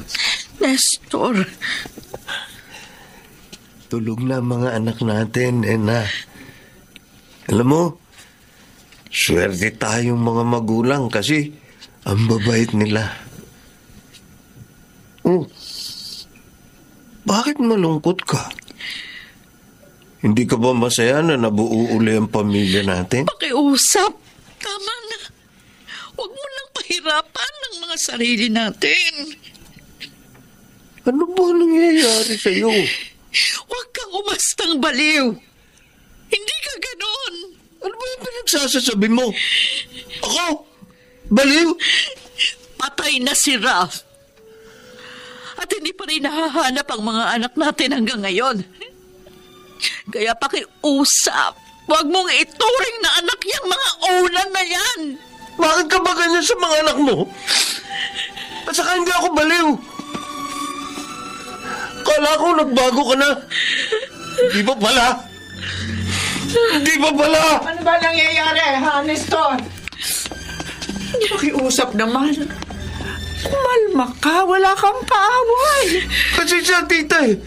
[SPEAKER 4] Nestor.
[SPEAKER 3] Tulog na mga anak natin, Nena. Alam mo, swerte tayong mga magulang kasi ang babait nila. Bakit malungkot ka? Hindi ka ba masaya na nabuo uli ang pamilya natin?
[SPEAKER 4] Pakiusap. Tama na. Huwag mo lang pahirapan ng mga sarili natin.
[SPEAKER 3] Ano ba nangyayari sa'yo?
[SPEAKER 4] Huwag kang umastang baliw. Hindi ka ganon.
[SPEAKER 3] Ano ba yung pinagsasasabi mo? Ako? Baliw?
[SPEAKER 4] Patay na si Ralph. At hindi pa rin nahahanap ang mga anak natin hanggang ngayon. Kaya pakiusap, huwag mong ituring na anak yung mga ulan na yan.
[SPEAKER 3] Bakit ka ba ganyan sa mga anak mo? At saka hindi ako baliw. Kala ko nagbago ka na. Hindi pa pala.
[SPEAKER 7] Ano ba nangyayari, ha, Nestor? Pakiusap naman. Kumalma ka, wala kang kaaway.
[SPEAKER 3] Kasi siya, tita eh.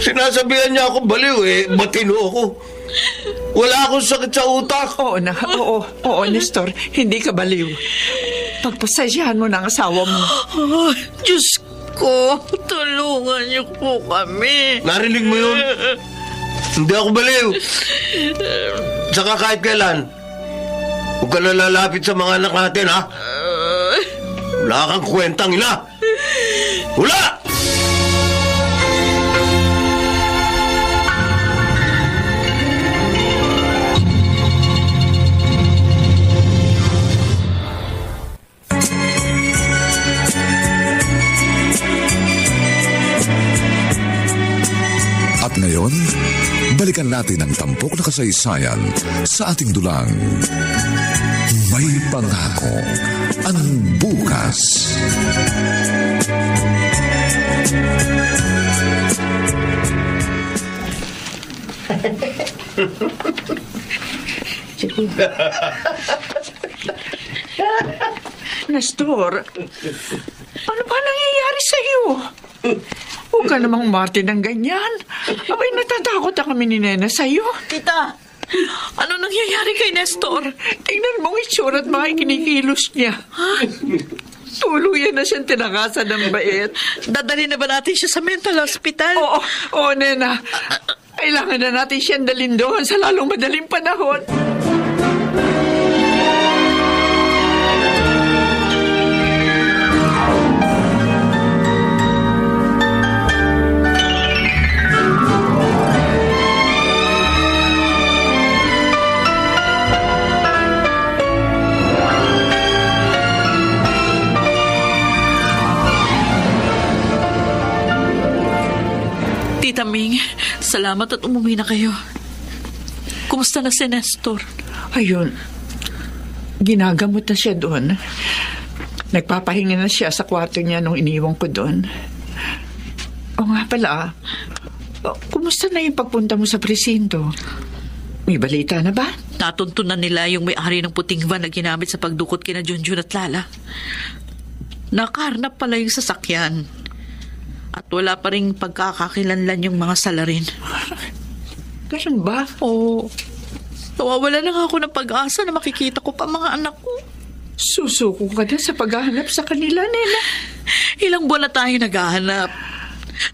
[SPEAKER 3] Sinasabihan niya ako baliw matino ako. Wala akong sakit sa utak.
[SPEAKER 7] Oo, Nestor, hindi ka baliw. Pagpasensyahan mo ng asawa mo.
[SPEAKER 4] Oh, Diyos ko, tulungan niyo po kami.
[SPEAKER 3] Narinig mo yun? Hindi ako baliw. Saka kahit kailan, huwag ka na lalapit sa mga anak natin, ha? Wala kang kwentang ina. Wala!
[SPEAKER 1] At ngayon, balikan natin ang tampok na kasaysayan sa ating dulang. May pangako ang bukas.
[SPEAKER 7] Nestor, ano ba nangyayari sa'yo? Huwag ka namang umarte ng ganyan. Abay, natatakot na kami ni Nena sa'yo.
[SPEAKER 4] Tita, ano nangyayari kay Nestor?
[SPEAKER 7] Tingnan mo ang itsura at mga kinikilos niya. Tuluyan na siyang tinakasan ng bait.
[SPEAKER 4] Dadali na ba natin siya sa mental hospital?
[SPEAKER 7] Oo, Nena. Kailangan na natin siyang dalhin doon sa lalong madaling panahon.
[SPEAKER 4] Tita Ming, salamat at umuwi na kayo. Kumusta na si Nestor?
[SPEAKER 7] Ayun, ginagamot na siya doon. Nagpapahinga na siya sa kwarto niya nung iniwan ko doon. O nga pala, kumusta na yung pagpunta mo sa presinto? May balita na ba?
[SPEAKER 4] Natuntunan nila yung may-ari ng puting van na ginamit sa pagdukot kina Junjun at Lala. Nakaharnap pala yung sasakyan. At wala pa rin pagkakakilanlan yung mga salarin.
[SPEAKER 7] Ganun ba?
[SPEAKER 4] Oo. Nawawala na nga ako ng pag-asa na makikita ko pa mga anak ko.
[SPEAKER 7] Susuko ka na sa paghahanap sa kanila, Nena.
[SPEAKER 4] Ilang buwan na tayo naghahanap.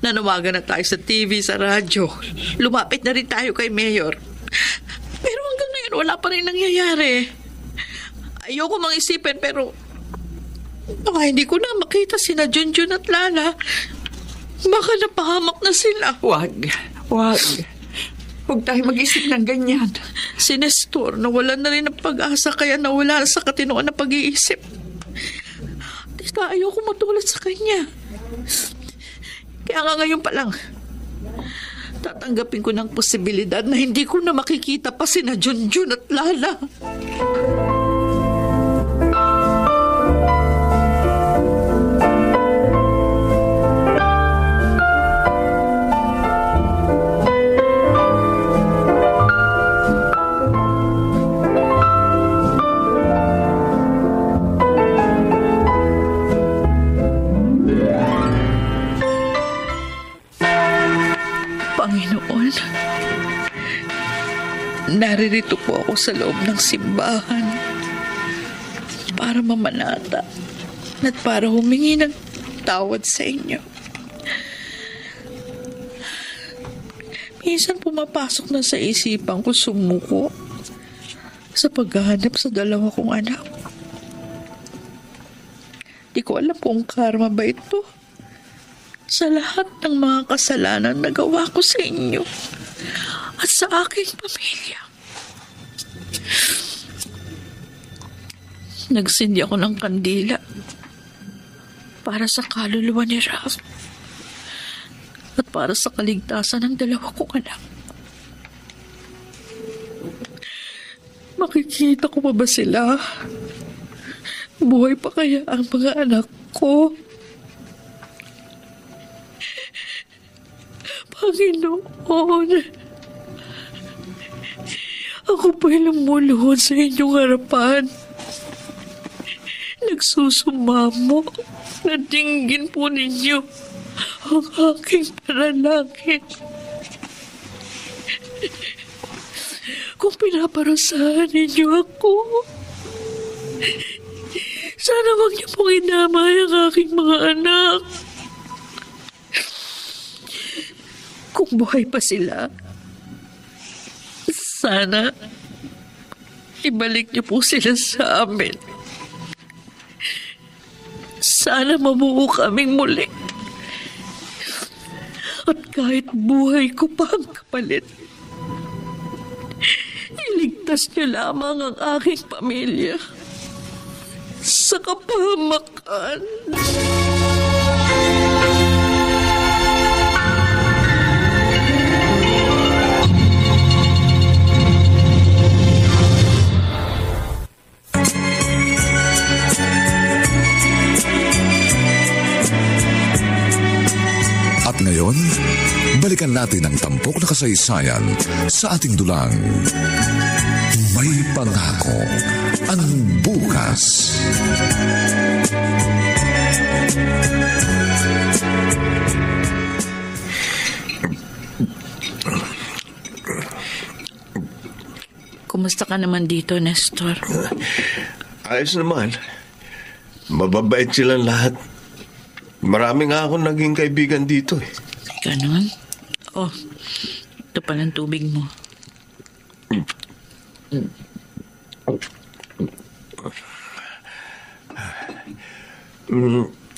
[SPEAKER 4] Nanawagan na tayo sa TV, sa radyo. Lumapit na rin tayo kay Mayor. Pero hanggang ngayon, wala pa rin nangyayari. Ayoko mang isipin, pero baka hindi ko na makita sina Junjun at Lala. Baka napahamak na sila.
[SPEAKER 7] Wag. Huwag tayo mag-isip ng ganyan.
[SPEAKER 4] Si Nestor, nawalan na rin ng pag-asa kaya nawala sa katinoan na pag-iisip. Tita, ayoko matulad sa kanya. Kaya nga ngayon pa lang, tatanggapin ko ng posibilidad na hindi ko na makikita pa sina Junjun at Lala. Panginoon, naririto po ako sa loob ng simbahan para mamanata at para humingi ng tawad sa inyo. Minsan pumapasok na sa isipan ko sumuko sa paghahanap sa dalawa kong anak. Di ko alam kung karma ba ito sa lahat ng mga kasalanan na gawa ko sa inyo at sa aking pamilya. Nagsindi ako ng kandila para sa kaluluwa ni Ralph at para sa kaligtasan ng dalawa kong anak. Makikita ko pa ba sila? Buhay pa kaya ang mga anak ko? Panginoon, ako po'y lumuluhod sa inyong harapan. Nagsusumamo na dinggin po ninyo ang aking panalangin. Kung pinaparasahan ninyo ako, sana wag niyo pong idamay ang aking mga anak. Kung buhay pa sila, sana ibalik niyo po sila sa amin. Sana mabuo kaming muli. At kahit buhay ko pa ang kapalit, iligtas niyo lamang ang aking pamilya sa kapahamakan.
[SPEAKER 1] At ngayon, balikan natin ang tampok na kasaysayan sa ating dulang. May pangako ang bukas.
[SPEAKER 4] Kumusta ka naman dito, Nestor?
[SPEAKER 3] Ayos naman. Mababait silang lahat. Marami nga akong naging kaibigan dito eh.
[SPEAKER 4] Ganon? Oh, ito palang tubig mo.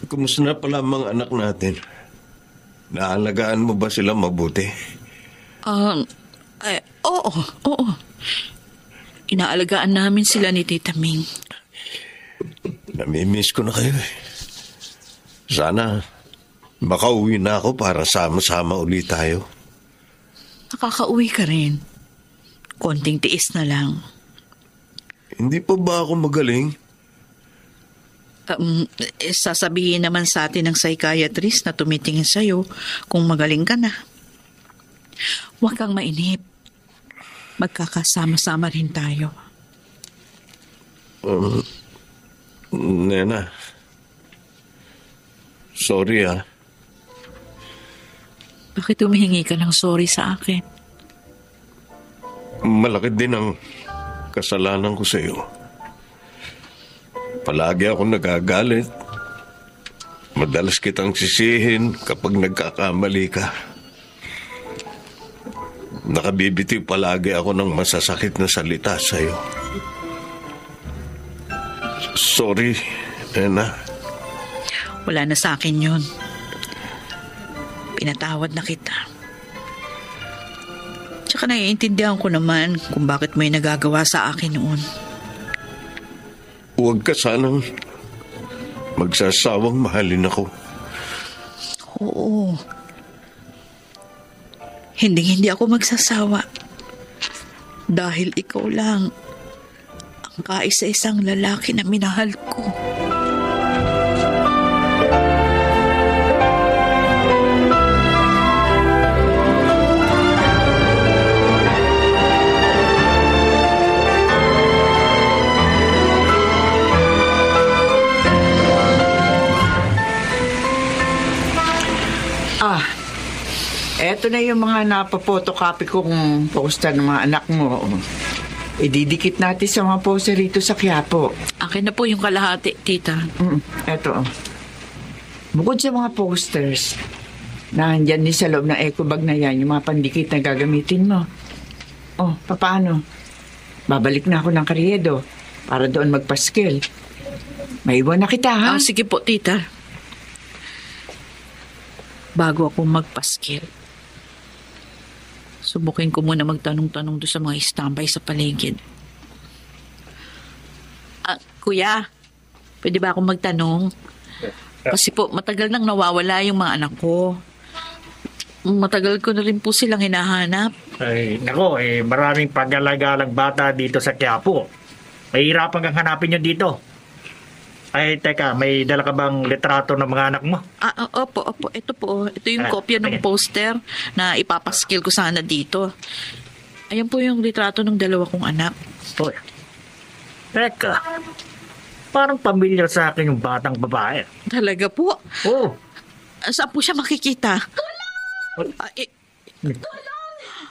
[SPEAKER 3] Kumusta na pala ang mga anak natin? Naalagaan mo ba sila mabuti?
[SPEAKER 4] Oo. Inaalagaan namin sila ni Tita Ming.
[SPEAKER 3] Namimiss ko na kayo eh. Sana makauwi na ako para sama-sama ulit tayo.
[SPEAKER 4] Nakakauwi ka rin. Konting tiis na lang.
[SPEAKER 3] Hindi pa ba ako magaling?
[SPEAKER 4] Sasabihin naman sa atin ng psychiatrist na tumitingin sa'yo kung magaling ka na. Huwag kang mainip. Magkakasama-sama rin tayo.
[SPEAKER 3] Nena, sorry ah.
[SPEAKER 4] Bakit humihingi ka ng sorry sa akin?
[SPEAKER 3] Malaki din ang kasalanan ko sa iyo. Palagi ako nagagalit. Madalas kitang sisihin kapag nagkakamali ka. Nakabibitiw palagi ako ng masasakit na salita sa iyo. Sorry, Nena.
[SPEAKER 4] Wala na sa akin yun. Pinatawad na kita. Tsaka naiintindihan ko naman kung bakit may nagagawa sa akin noon.
[SPEAKER 3] Huwag ka sanang magsasawang mahalin ako.
[SPEAKER 4] Oo. Hindi ako magsasawa. Dahil ikaw lang ang kaisa-isang lalaki na minahal ko.
[SPEAKER 7] Eto na yung mga napapotocopy kong poster ng mga anak mo. Ididikit natin sa mga poster rito sa Quiapo.
[SPEAKER 4] Akin na po yung kalahati, tita.
[SPEAKER 7] Eto. Bukod sa mga posters, nandyan din sa loob ng eco bag na yan, yung mga pandikit na gagamitin mo. Oh, paano? Babalik na ako ng Carriedo para doon magpaskil. Maiwan na kita, ha?
[SPEAKER 4] Sige po, tita. Bago ako magpaskil, subukin ko muna magtanong-tanong doon sa mga istambay sa paligid. Kuya, pwede ba akong magtanong? Kasi po, matagal nang nawawala yung mga anak ko. Matagal ko na rin po silang hinahanap.
[SPEAKER 8] Ay, nako, maraming pag-alagalang bata dito sa Quiapo. Mahirapan kang hanapin yun dito. Ay, teka, may dala ka bang litrato ng mga anak mo?
[SPEAKER 4] Opo. Ito po. Ito yung kopya ng poster na ipapaskil ko sana dito. Ayan po yung litrato ng dalawa kong anak.
[SPEAKER 8] Uy. Teka, parang pamilyar sa akin yung batang babae.
[SPEAKER 4] Talaga po?
[SPEAKER 8] Oo.
[SPEAKER 4] Saan po siya makikita?
[SPEAKER 5] Tulong!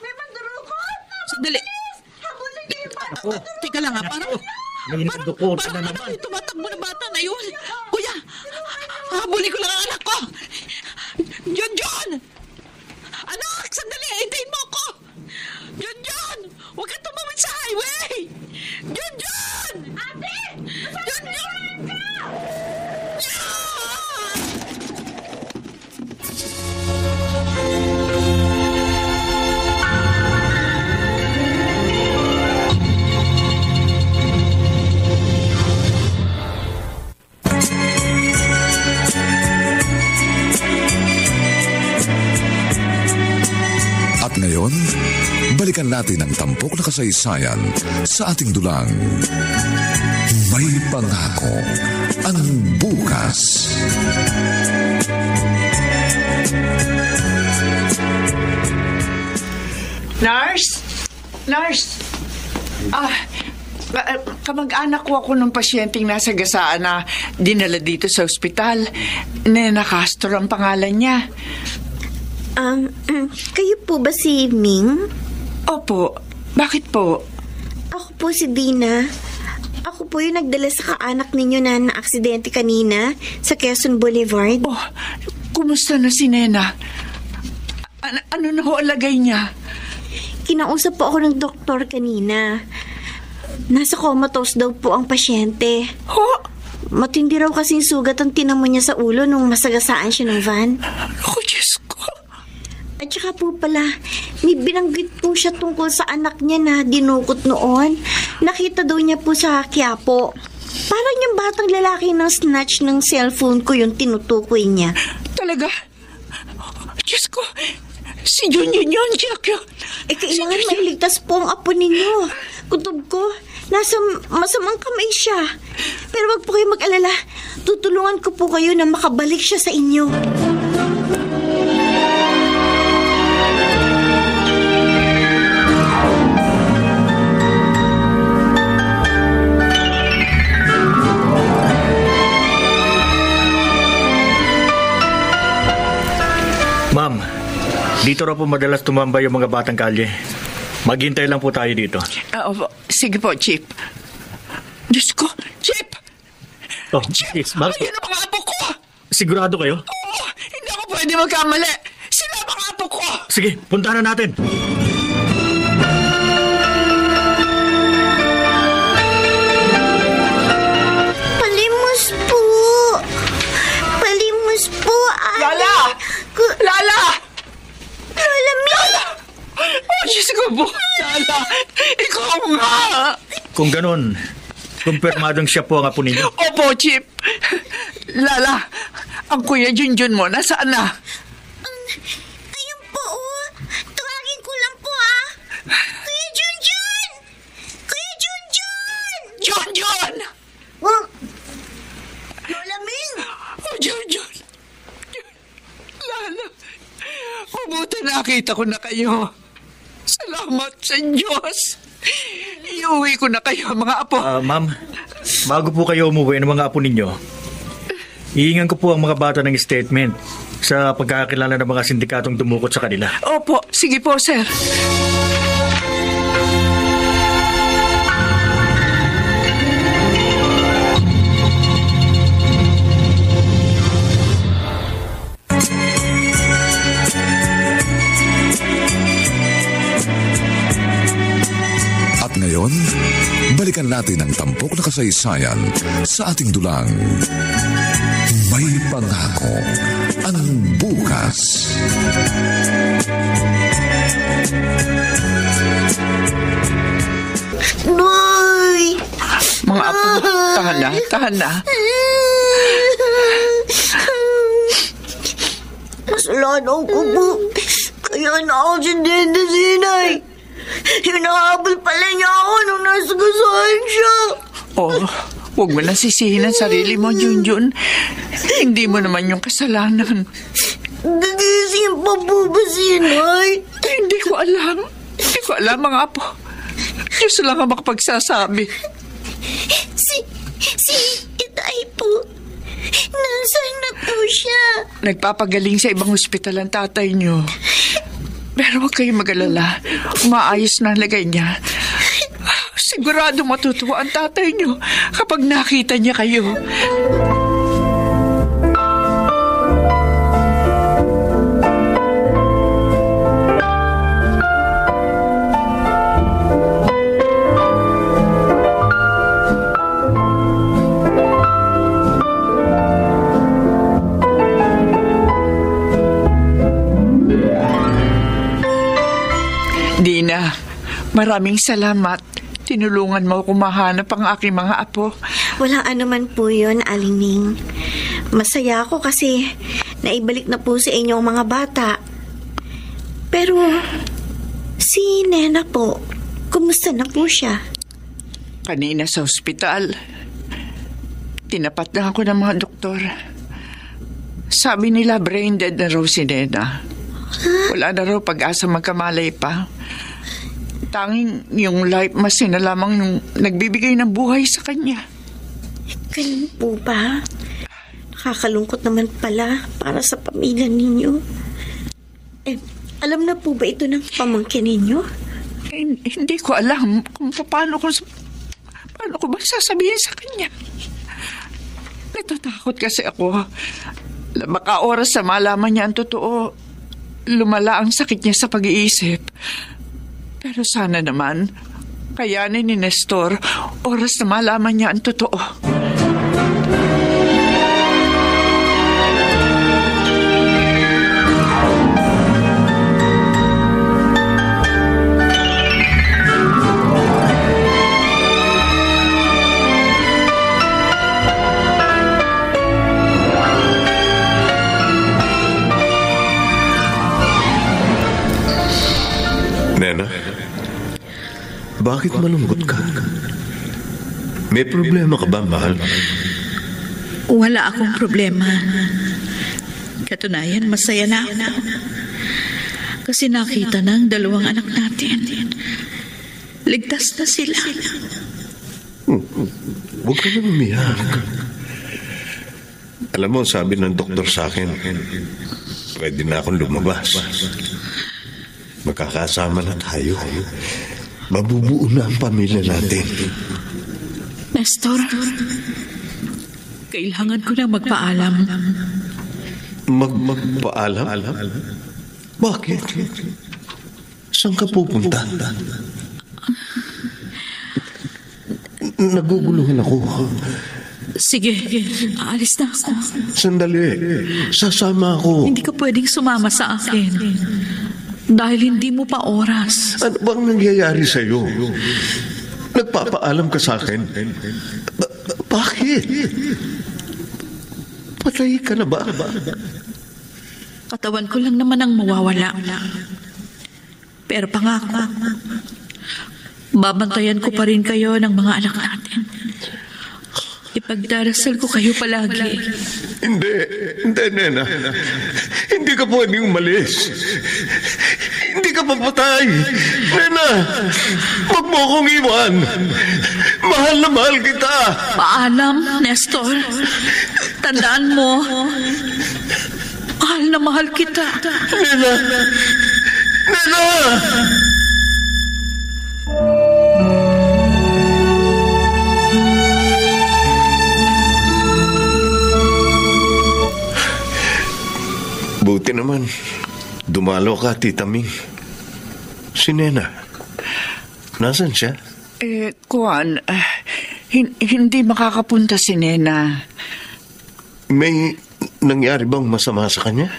[SPEAKER 5] May mandarukot!
[SPEAKER 4] Sandali.
[SPEAKER 8] Ako,
[SPEAKER 4] Teka lang ha, parang...
[SPEAKER 8] may nagdukot na naman.
[SPEAKER 4] Parang tumatakbo na bata na yun. Kuya, habulin ko lang ang anak ko. John! Anak, sandali, hintayin mo ako. John! Huwag kang tumawid sa highway. John! Ate! John!
[SPEAKER 1] At ngayon, balikan natin ang tampok na kasaysayan sa ating dulang. May pangako ang bukas.
[SPEAKER 7] Nurse! Kamag-anak ko ako ng pasyenteng nasa gasaan na dinala dito sa ospital. Nena Castro ang pangalan niya.
[SPEAKER 5] Kayo po ba si Ming?
[SPEAKER 7] Opo. Bakit po?
[SPEAKER 5] Ako po si Dina. Ako po yung nagdala sa kaanak ninyo na na-aksidente kanina sa Quezon Boulevard.
[SPEAKER 7] Oh, kumusta na si Nena? Ano na ho ang lagay niya?
[SPEAKER 5] Kinausap po ako ng doktor kanina. Nasa comatose daw po ang pasyente.
[SPEAKER 7] Ho?
[SPEAKER 5] Matindi raw kasing sugat ang tinamo niya sa ulo nung masagasaan siya ng van.
[SPEAKER 7] Oh, Diyos ko.
[SPEAKER 5] At saka po pala, may binanggit po siya tungkol sa anak niya na dinukot noon. Nakita daw niya po sa Quiapo. Parang yung batang lalaki ng snatch ng cellphone ko yung tinutukoy niya.
[SPEAKER 7] Talaga? Diyos ko. Si John Jack yun.
[SPEAKER 5] Kailangan mailigtas po ang apo ninyo. Kutob ko, nasa masamang kamay siya. Pero wag po kayo mag-alala. Tutulungan ko po kayo na makabalik siya sa inyo.
[SPEAKER 8] Ma'am, dito raw po madalas tumambay yung mga batang kalye. Maghintay lang po tayo dito.
[SPEAKER 7] Opo. Sige po, Chip. Diyos ko, Chip!
[SPEAKER 8] Oh, yes, ma'am.
[SPEAKER 7] Ayun ang mga apo ko!
[SPEAKER 8] Sigurado kayo?
[SPEAKER 7] Oo, hindi ako pwede magkamali. Sila ang mga apo ko!
[SPEAKER 8] Sige, puntahan na natin.
[SPEAKER 5] Palimos po! Palimos po, ate!
[SPEAKER 7] Lala! Lala!
[SPEAKER 5] Lola Ming!
[SPEAKER 7] Oh, Diyos ko po! Lala! Ikaw nga!
[SPEAKER 8] Kung ganun, kumpirmadong siya po ang apo ninyo.
[SPEAKER 7] Opo, Chip. Lala, ang Kuya Junjun mo, nasaan na?
[SPEAKER 5] Ayun po, oh. Tawagin ko lang po, ah. Kuya Junjun! Kuya Junjun!
[SPEAKER 7] Junjun!
[SPEAKER 5] Oh. Lola Ming!
[SPEAKER 7] Oh, Junjun! Lala, mabuti nakita ko na kayo. Salamat sa Diyos. Iuwi ko na kayo, mga apo.
[SPEAKER 8] Ma'am, bago po kayo umuwi ng mga apo ninyo, iingan ko po ang mga bata ng statement sa pagkakakilala ng mga sindikatong dumukot sa kanila.
[SPEAKER 7] Opo, sige po, sir.
[SPEAKER 1] At ngayon, balikan natin ang tampok na kasaysayan sa ating dulang. May pangako ang bukas.
[SPEAKER 5] Boy!
[SPEAKER 7] Mga apo, tahan na.
[SPEAKER 5] Kasalanan ko po. Kaya na-aksidente si Inay. Hinahabol pala niya ako nung nasa gasaan siya.
[SPEAKER 7] Oh, huwag mo na sisihin ang sarili mo, Junjun. Hindi mo naman yung kasalanan.
[SPEAKER 5] Nagising pa po ba si Inay?
[SPEAKER 7] Hindi ko alam, mga apo. Diyos lang ang makapagsasabi.
[SPEAKER 5] Si Inay po. Nasaan na po siya?
[SPEAKER 7] Nagpapagaling sa ibang ospital ang tatay niyo. Pero huwag kayong mag-alala. Maayos na ang lagay niya. Sigurado matutuwa ang tatay niyo kapag nakita niya kayo. Dina, maraming salamat. Tinulungan mo ako mahanap ang aking mga apo.
[SPEAKER 5] Walang anuman po yun, Alining. Masaya ako kasi naibalik na po sa inyo ang mga bata. Pero, si Nena po, kumusta na po siya?
[SPEAKER 7] Kanina sa ospital, tinapat na ako ng mga doktor. Sabi nila brain dead na raw si Nena. Wala na raw pag-asa magkamalay pa. Tanging yung life masin na lamang yung nagbibigay ng buhay sa kanya.
[SPEAKER 5] Ganun po ba? Nakakalungkot naman pala para sa pamilya ninyo. Alam na po ba ito ng pamangkin ninyo?
[SPEAKER 7] Hindi ko alam kung paano ko ba sasabihin sa kanya. Natatakot kasi ako. Baka oras na malaman niya ang totoo, lumala ang sakit niya sa pag-iisip. Pero sana naman, kayanin ni Nestor, oras na malaman niya ang totoo.
[SPEAKER 3] Nena, bakit malungkot ka? May problema ka ba, mahal?
[SPEAKER 4] Wala akong problema. Katunayan, masaya na ako. Kasi nakita na ang dalawang anak natin. Ligtas na sila.
[SPEAKER 3] Huwag ka nang umiyak. Alam mo, sabi ng doktor sa akin, pwede na akong lumabas. Magkakasama na tayo. Mabubuo na ang pamilya natin.
[SPEAKER 4] Nestor, kailangan ko na magpaalam.
[SPEAKER 3] Magpaalam? Bakit? Saan ka pupunta? Naguguluhan ako.
[SPEAKER 4] Sige, aalis na ako.
[SPEAKER 3] Sandali, sasama ako.
[SPEAKER 4] Hindi ka pwedeng sumama sa akin. Dahil hindi mo pa oras.
[SPEAKER 3] Ano bang nangyayari sa'yo? Nagpapaalam ka sa akin? Bakit? Patay ka na ba?
[SPEAKER 4] Katawan ko lang naman ang mawawala. Pero pangako, babantayan ko pa rin kayo ng mga anak natin. Ipagdarasal ko kayo palagi.
[SPEAKER 3] Hindi, Nena. Hindi ka pwedeng umalis. Hindi ka papatay. Nena, wag mo akong iwan. Mahal na mahal kita.
[SPEAKER 4] Paalam, Nestor. Tandaan mo, mahal na mahal kita.
[SPEAKER 3] Nena! Nena! Buti naman, dumalo ka, Tita Ming. Si Nena, nasan siya?
[SPEAKER 7] Kuan, hindi makakapunta si Nena.
[SPEAKER 3] May nangyari bang masama sa kanya?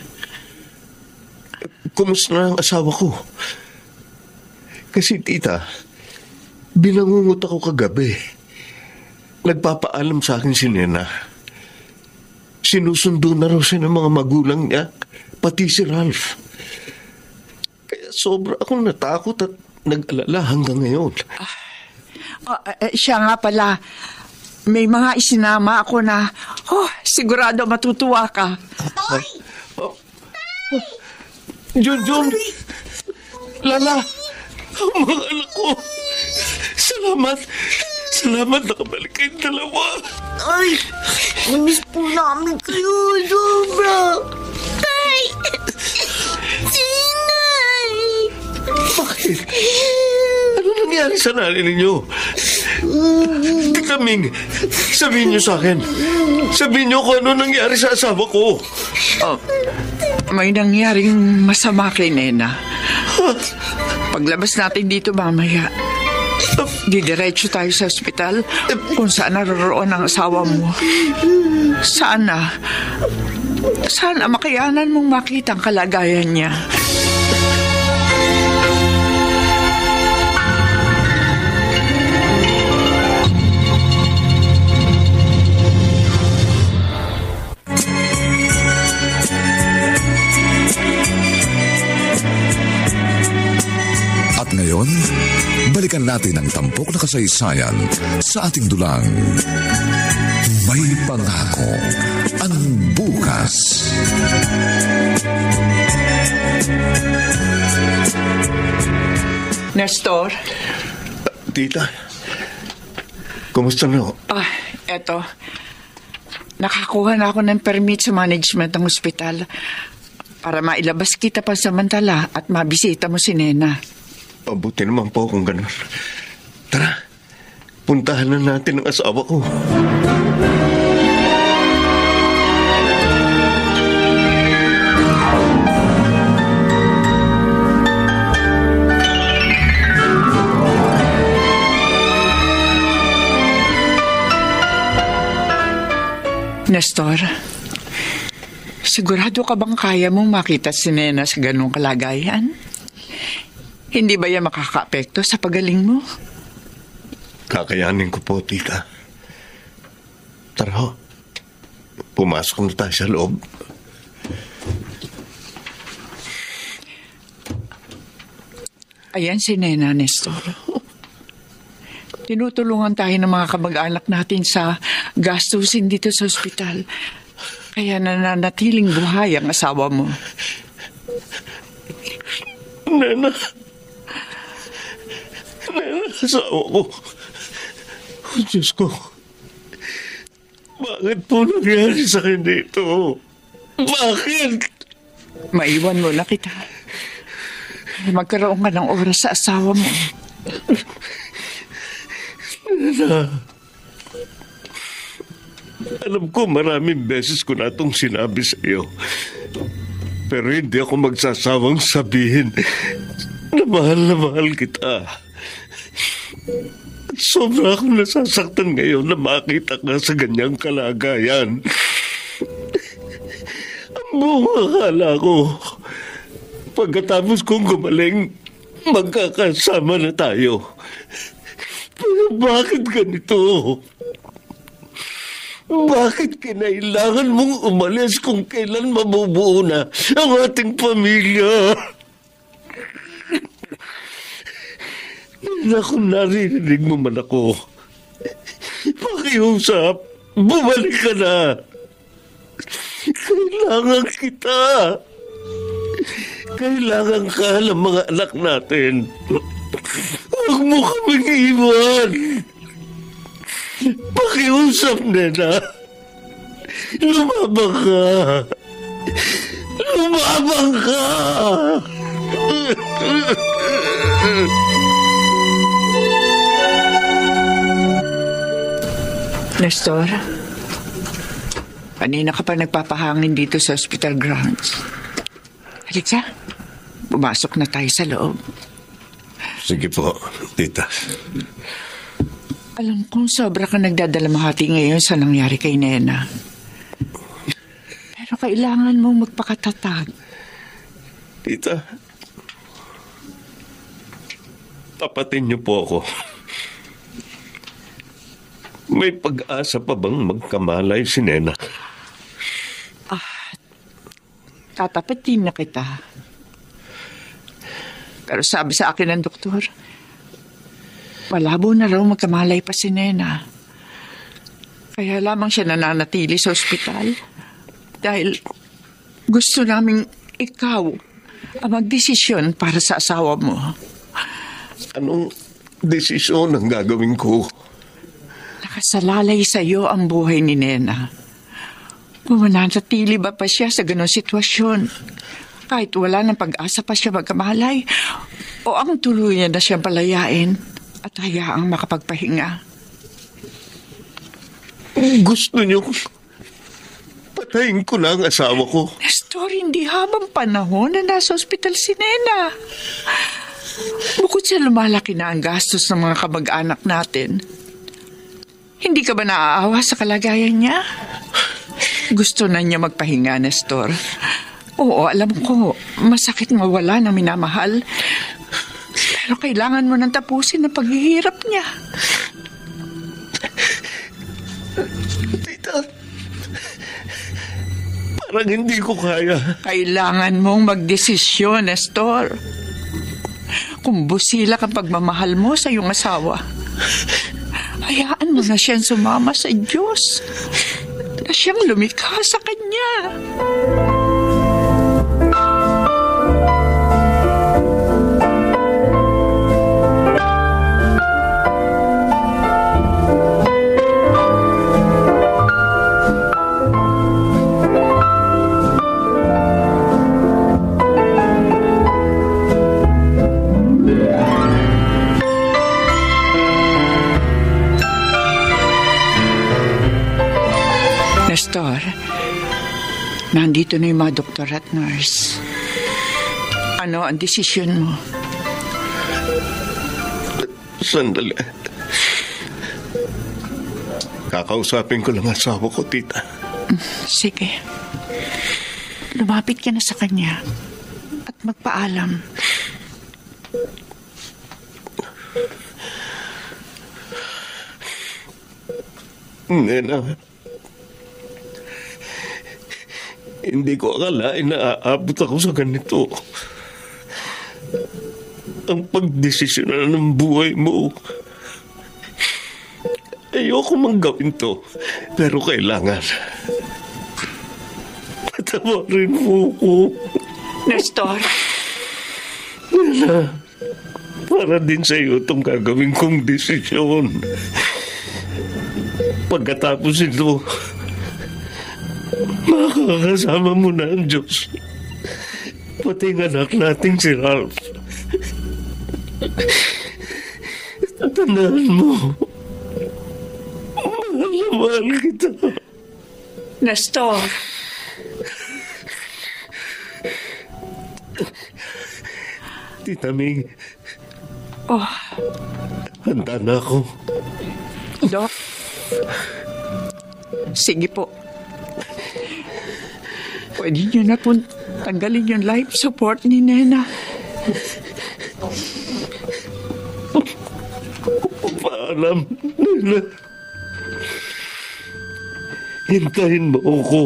[SPEAKER 3] Kumusta na ang asawa ko? Kasi tita, binangungot ako kagabi. Nagpapaalam sa akin si Nena. Sinusundo na raw siya ng mga magulang niya, pati si Ralph. Kaya sobra akong natakot at nag-alala hanggang ngayon.
[SPEAKER 7] Siya nga pala, may mga isinama ako na, sigurado matutuwa ka.
[SPEAKER 5] Toy!
[SPEAKER 3] Junjun! Lala! Ang mga anak ko! Salamat! Salamat nakabalik kayong dalawa!
[SPEAKER 5] Ay! Namiss po namin kayo, sobra! Tay! Sinay!
[SPEAKER 3] Bakit? Ano nangyari sa nanay ninyo? Tita Ming, sabihin niyo sa akin. Sabihin niyo kung ano nangyari sa asawa ko.
[SPEAKER 7] Oh, may nangyaring masama kay Nena. Paglabas natin dito mamaya, didiretso tayo sa ospital kung saan naroroon ang asawa mo. Sana makayanan mong makita ang kalagayan niya.
[SPEAKER 1] Ngayon, balikan natin ang tampok na kasaysayan sa ating dulang. May pangako ang bukas.
[SPEAKER 7] Nestor?
[SPEAKER 3] Tita, kumusta na ho?
[SPEAKER 7] Eto. Nakakuha na ako ng permit sa management ng ospital para mailabas kita pansamantala at mabisita mo si Nena.
[SPEAKER 3] Mabuti naman po kung ganun. Tara, puntahan na natin ang asawa ko.
[SPEAKER 7] Nestor, sigurado ka bang kaya mong makita si Nena sa ganung kalagayan? Hindi ba yan makaka-apekto sa pagaling mo?
[SPEAKER 3] Kakayanin ko po, tita. Tara ho. Pumasok na tayo sa loob.
[SPEAKER 7] Ayan si Nena, Nestor. Tinutulungan tayo ng mga kamag-anak natin sa gastusin dito sa ospital. Kaya nananatiling buhay ang asawa mo.
[SPEAKER 3] Nena, asawa ko. Oh, Diyos ko. Bakit po nangyari sa akin dito? Bakit?
[SPEAKER 7] Maiwan mo na kita. Magkaroon ka ng oras sa asawa mo.
[SPEAKER 3] Nena, alam ko maraming beses ko na itong sinabi sa iyo. Pero hindi ako magsasawang sabihin na mahal kita. Sobra akong nasasaktan ngayon na makita ka sa ganyang kalagayan. Ang buong akala ko, pagkatapos kong gumaling, magkakasama na tayo. Pero bakit ganito? Bakit kinailangan mong umalis kung kailan mabubuo na ang ating pamilya? Kung narinig mo man ako, pakiusap, bumalik ka na. Kailangan kita. Kailangan ka ng mga anak natin. Huwag mo kaming iwan. Pakiusap, Nena. Lumabang ka. Lumabang ka.
[SPEAKER 7] Nestor, kanina ka pa nagpapahangin dito sa hospital grounds. Halika, pumasok na tayo sa loob.
[SPEAKER 3] Sige po, tita.
[SPEAKER 7] Alam kong sobra ka nagdadalamhati ngayon sa nangyari kay Nena. Pero kailangan mong magpakatatag.
[SPEAKER 3] Tita, tapatin niyo po ako. May pag-asa pa bang magkamalay si Nena?
[SPEAKER 7] Tatapatin na kita. Pero sabi sa akin ng doktor, malabo na raw magkamalay pa si Nena. Kaya lamang siya nananatili sa ospital. Dahil gusto naming ikaw ang magdesisyon para sa asawa mo.
[SPEAKER 3] Anong desisyon ang gagawin ko?
[SPEAKER 7] Nakasalalay sa iyo ang buhay ni Nena. Kung mananatili ba pa siya sa ganong sitwasyon Kahit wala ng pag-asa pa siya magkamalay, o ang tuluyan na siyang palayain at hayaang makapagpahinga.
[SPEAKER 3] Gusto niyo patayin ko na ang asawa ko.
[SPEAKER 7] Nestor, hindi habang panahon na nasa ospital si Nena. Bukod sa lumalaki na ang gastos ng mga kamag-anak natin, hindi ka ba naaawa sa kalagayan niya? Gusto na niya magpahinga, Nestor. Oo, alam ko, masakit mawala ng minamahal. Pero kailangan mo nang tapusin ang paghihirap niya.
[SPEAKER 3] Tita, parang hindi ko kaya.
[SPEAKER 7] Kailangan mong magdesisyon, Nestor. Kung busilak ang pagmamahal mo sa iyong asawa, hayaan mo na siyang sumama sa Diyos, na siyang lumikha sa Kanya. Nestor, nandito na yung mga doktor at nurse. Ano ang desisyon mo?
[SPEAKER 3] Sandali. Kakausapin ko lang asawa ko, tita.
[SPEAKER 7] Sige. Lumapit ka na sa kanya at magpaalam.
[SPEAKER 3] Nena, hindi ko akalain na aabot ako sa ganito. Ang pagdesisyonan ng buhay mo. Ayoko mang gawin to, pero kailangan. Patawarin mo ko.
[SPEAKER 7] Nestor.
[SPEAKER 3] Nena, para din sa iyo itong gagawin kong desisyon. Pagkatapos ito, makakasama mo na ang Diyos. Pati ang anak nating si Ralph. Tatandaan mo, mahal na mahal kita.
[SPEAKER 7] Nestor.
[SPEAKER 3] Tita May,
[SPEAKER 7] Oh,
[SPEAKER 3] handa na ako.
[SPEAKER 7] Doc. Sige po. Pwede niyo na po tanggalin yung life support ni Nena.
[SPEAKER 3] Paalam, Nena. Hintayin mo ako.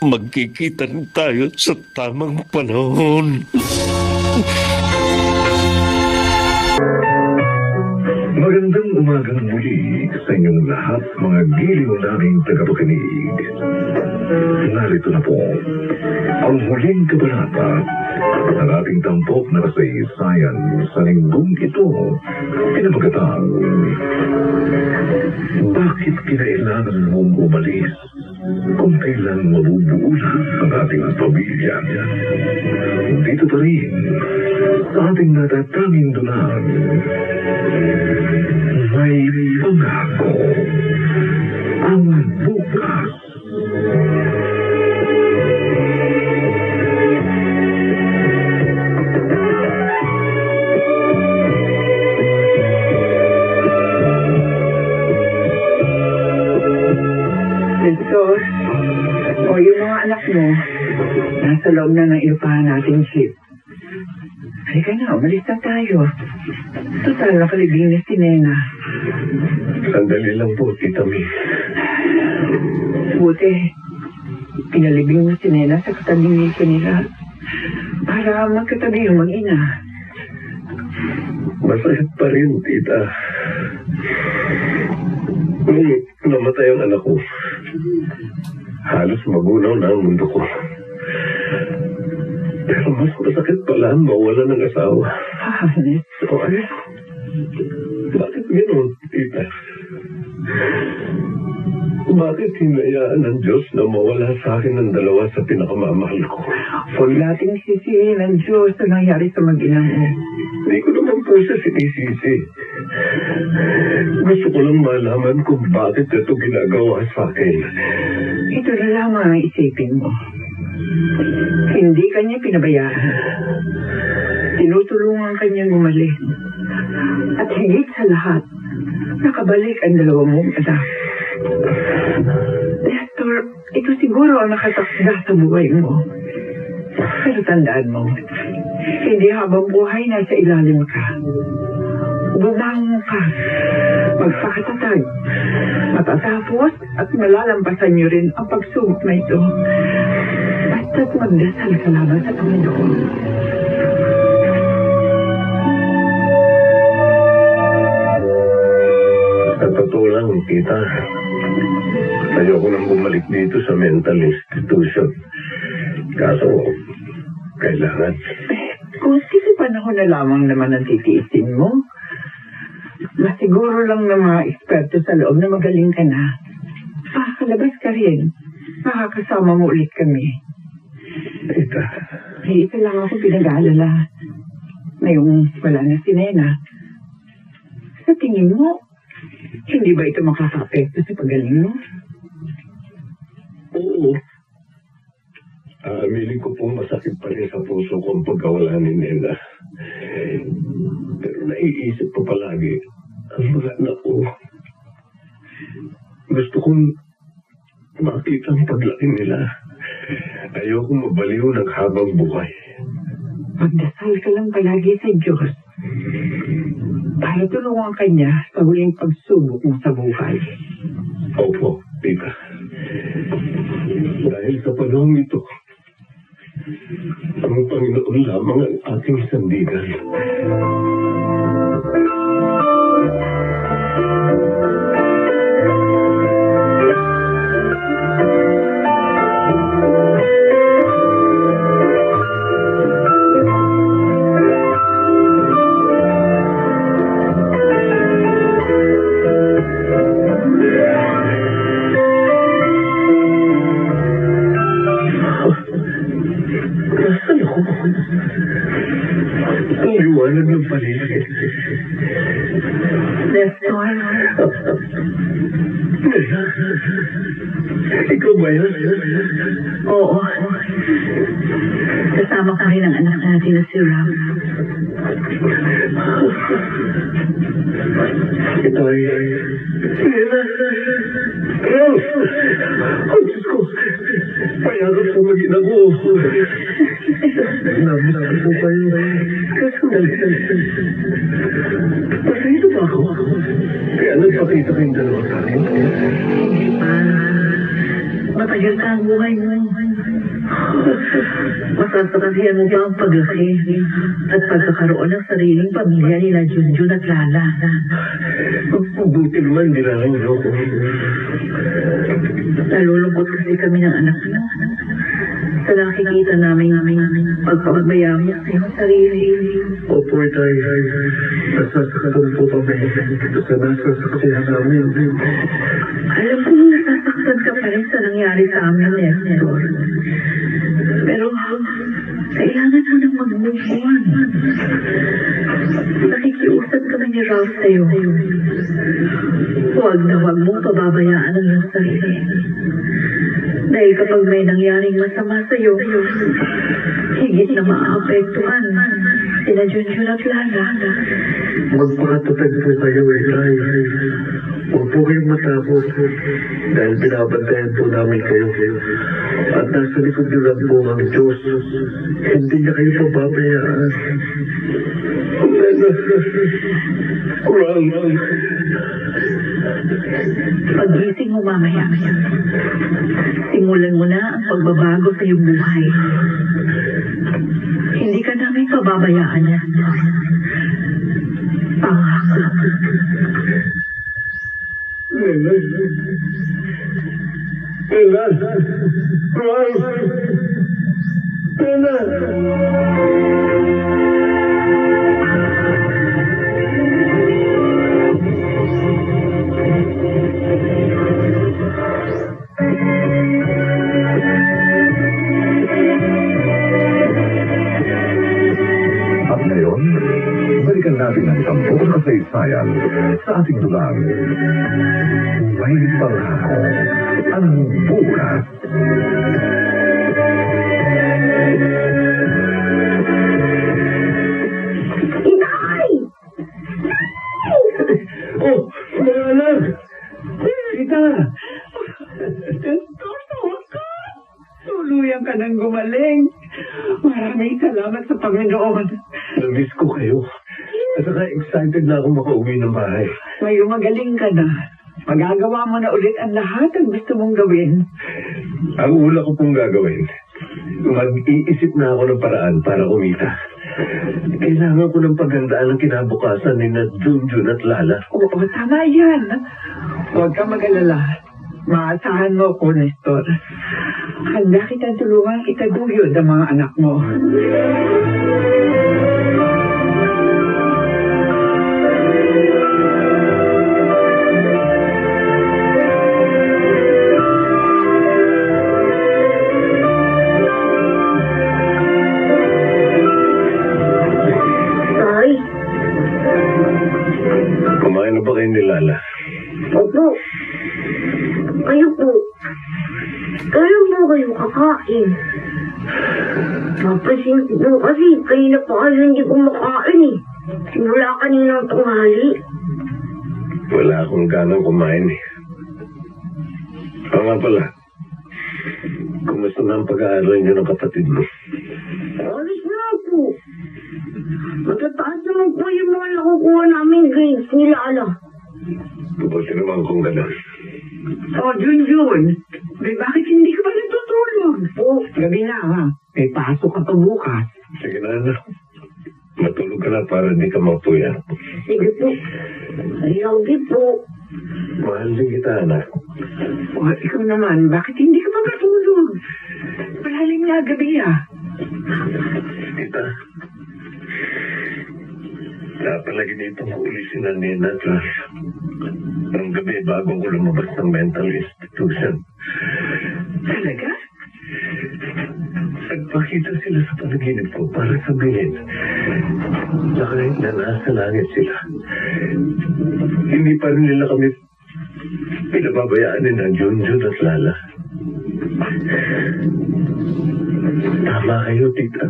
[SPEAKER 3] Magkikita tayo sa tamang panahon.
[SPEAKER 9] Magandang umagang muli sa inyong lahat, mga giliw naming tagapakinig. Narito na po ang huling kabanata ng ating tampok na kasaysayan sa linggong ito, pinamagatang Bakit kinailangan mong umalis kung kailan mabubuo na ang ating pamilya? Dito pa rin sa ating natatanging dunang may pangako ang bukas.
[SPEAKER 7] Nestor, o yung mga anak mo, nasa loob na ng inupahan nating ship. Halika na, umalis na tayo. Total, nakalibing na si Nena.
[SPEAKER 9] Sandali lang po, Tita May.
[SPEAKER 7] Buti, pinalibing mo si Nena sa katabing nila para magkatabi yung mag-ina.
[SPEAKER 9] Masakit pa rin, Tita. Nung namatay ang anak ko, halos magunaw na ang mundo ko. Pero mas masakit pala ang mawala ng asawa.
[SPEAKER 7] Hanes.
[SPEAKER 9] So, bakit gano'n, Tita? Bakit hinayaan ng Diyos na mawala sa akin ng dalawa sa pinakamamahal ko?
[SPEAKER 7] Huwag nating sisihin ang Diyos na nangyari sa mag-inang mo.
[SPEAKER 9] Hindi ko naman po siya sinisisi. Gusto ko lang malaman kung bakit ito ginagawa sa akin.
[SPEAKER 7] Ito na lamang ang isipin mo. Hindi kanya pinabayaan. Tinutulungan kanyang gumaling. At higit sa lahat, nakabalik ang dalawa mong anak. Nestor, ito siguro ang nakatakda sa buhay mo. Pero tandaan mo, hindi habang buhay nasa ilalim ka. Bumangon ka, magpakatatag, matatapos at malalampasan niyo rin ang pagsubok na ito. Basta't magdasal ka laban sa Panginoon.
[SPEAKER 9] Sa totoo lang, tita, ayoko nang bumalik dito sa mental institution. Kaso, kailangan.
[SPEAKER 7] Kung sino panahon na lamang naman ang titiisin mo, masiguro lang ng mga eksperto sa loob na magaling ka na. Makakalabas ka rin. Makakasama mo ulit kami.
[SPEAKER 9] Tita.
[SPEAKER 7] Isa lang ako pinag-aalala. Ngayong wala na si Nena. Sa tingin mo, hindi ba ito makaka-apekto sa pagaling mo?
[SPEAKER 9] Oo. Aaminin ko pong masakit pa rin sa puso ko ang pagkawala ni Nena. Pero naiisip ko palagi ang mga anak ko. Gusto kong makita ang paglaki nila. Ayoko mabaliw ng habang buhay.
[SPEAKER 7] Magdasal ka lang palagi sa Diyos. Para tulungan ka niya sa huling pagsubok mo sa buhay.
[SPEAKER 9] Opo, tita. Dahil sa panahon ito, ang Panginoon lamang ang ating sandigan. Ang liwanag ng paligid.
[SPEAKER 7] Nestor,
[SPEAKER 9] Ikaw ba yan?
[SPEAKER 7] oo. Kasama ka rin ang anak natin na si Ram.
[SPEAKER 9] Ito ay... Rose! Oh, Diyos ko! Payagan sa mag-ina ko. Namin po kayo. Sandali. Pasayito ba ako? Kaya nagpakita kayong dalawa sa akin.
[SPEAKER 7] Hindi pa. Matagal ka ang buhay mo. Masasakasihan mo ba ang paglaki at pagkakaroon ng sariling pamilya nila Junjun at Lala?
[SPEAKER 9] Buti naman, hindi lang ako.
[SPEAKER 7] Nalulungkot kasi kami ng anak mo. Sa nakikita namin pagpapabayaan mo sa iyong sarili.
[SPEAKER 9] Opo, Itay. Nasasaktan po kami. Sa nasasaksihan namin.
[SPEAKER 7] Alam ko nasasaktan ka pa rin sa nangyari sa amin, Nestor. Pero kailangan mo nang mag-move on. Nakikiusap kami ni Ralph sa'yo. Huwag na huwag mong pababayaan ang iyong sarili. Dahil kapag may nangyaring masama sa'yo, higit na maaapektuhan sila Junjun at Lala.
[SPEAKER 9] Magpakatatag po kayo, Itay. Huwag po kayong matakot. Dahil binabantayan po namin kayo. At nasa likod niyo lang po ang Diyos. Hindi niya kayo pababayaan.
[SPEAKER 7] Pagising mo mamaya, simulan mo na ang pagbabago sa iyong buhay. Hindi ka namin pababayaan. Pangako.
[SPEAKER 9] At ngayon, balikan natin ang tampok na kasaysayan sa ating dulang. May pangako ang bukas.
[SPEAKER 5] Inay!
[SPEAKER 3] Oh, mga anak! Tita!
[SPEAKER 7] Tuluyan ka nang gumaling. Maraming salamat sa Panginoon.
[SPEAKER 3] Na-miss ko kayo. At saka excited na akong makauwi ng bahay.
[SPEAKER 7] Ngayon magaling ka na. Magagawa mo na ulit ang lahat ang gusto mong gawin.
[SPEAKER 3] Ang una ko pong gagawin, mag-iisip na ako ng paraan para kumita. Kailangan ko ng paghandaan ng kinabukasan ni Junjun at Lala.
[SPEAKER 7] Oo, tama yan. Huwag ka mag-alala. Maasahan mo ko, Nestor. Handa kitang tulungan itaguyod ang mga anak mo.
[SPEAKER 5] Tay?
[SPEAKER 3] Kumain na ba kayo ni Lala?
[SPEAKER 5] Opo. Kayo po. Kailan po kayo kakain? Napasin po kasi kayo na pa kayo hindi kumakain eh. Simula kaninang tanghali.
[SPEAKER 3] Wala akong ganang kumain eh. Oo nga pala. Kumusta na ang pag-aaral niyo ng kapatid mo?
[SPEAKER 5] Alis na po. Matataas naman po yung mga nakukuha namin grades ni Lala.
[SPEAKER 3] Buti naman kung gano'n.
[SPEAKER 7] Oh, Junjun. Bakit hindi ka pa natutulog? Oh, gabi na ha. May pasok ka pa bukas.
[SPEAKER 3] Sige na, anak. Matulog ka na para di ka mapuyat.
[SPEAKER 5] Sige po. I love you po.
[SPEAKER 3] Mahal din kita, anak.
[SPEAKER 7] Oh, ikaw naman, bakit hindi ka pa matulog? Malalim na gabi ah.
[SPEAKER 3] Tita. Napalagi nito ko ulisin na Nina at Ralph. Ang gabi bago ko lumabas ng mental institution.
[SPEAKER 7] Talaga?
[SPEAKER 3] Nagpakita sila sa panaginip ko para sabihin na kahit na nasa langit sila, hindi pa rin nila kami pinababayaan ni ng Junjun at Lala. Tama kayo, tita.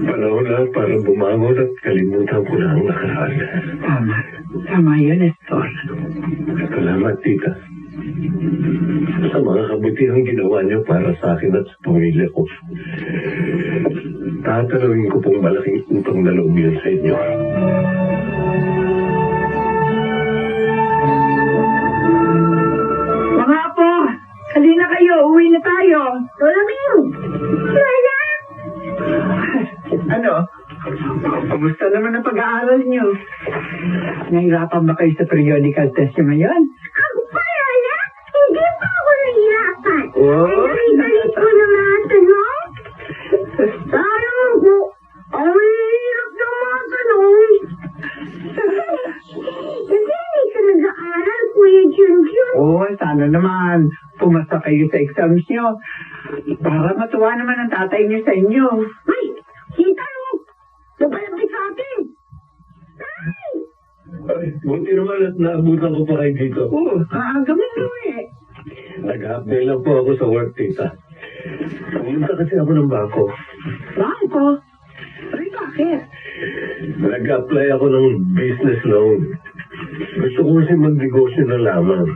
[SPEAKER 3] Panahon na para bumangon at kalimutan ko na ang nakaraan.
[SPEAKER 7] Tama. Tama yun, Nestor.
[SPEAKER 3] Salamat, tita. Sa mga kabutihang ginawa niyo para sa akin at sa pamilya ko. Tatanawin ko pong malaking utang na loob yun sa inyo.
[SPEAKER 7] Mga apo, halina kayo. Uwi na tayo.
[SPEAKER 5] Lola Ming! Lola!
[SPEAKER 7] Ano? Kamusta naman ang pag-aaral niyo? Nahirapan ba kayo sa periodical test niyo ngayon?
[SPEAKER 5] Ako pa, Lola? Hindi pa ako nahihirapan.
[SPEAKER 7] Oh,
[SPEAKER 5] Ay, ko na mga tanong. Sayang po. Ang hirap ng mga tanong. Hindi ka nag-aaral, Kuya Junjun.
[SPEAKER 7] Oo, sana naman. Pumasa kayo sa exams niyo. Para matuwa naman ang tatay niyo sa inyo.
[SPEAKER 5] Ay, kita mo. Napalapit sa atin. Ay!
[SPEAKER 3] Ay, buti naman at naabutan ko pa kayo dito.
[SPEAKER 7] Oo, maaga mo eh.
[SPEAKER 3] Nag-update lang po ako sa work, tita. Pumunta kasi ako ng bangko.
[SPEAKER 7] Bangko? Ay, bakit?
[SPEAKER 3] Nag-apply ako ng business loan. Gusto ko kasi mag-negosyo na lamang.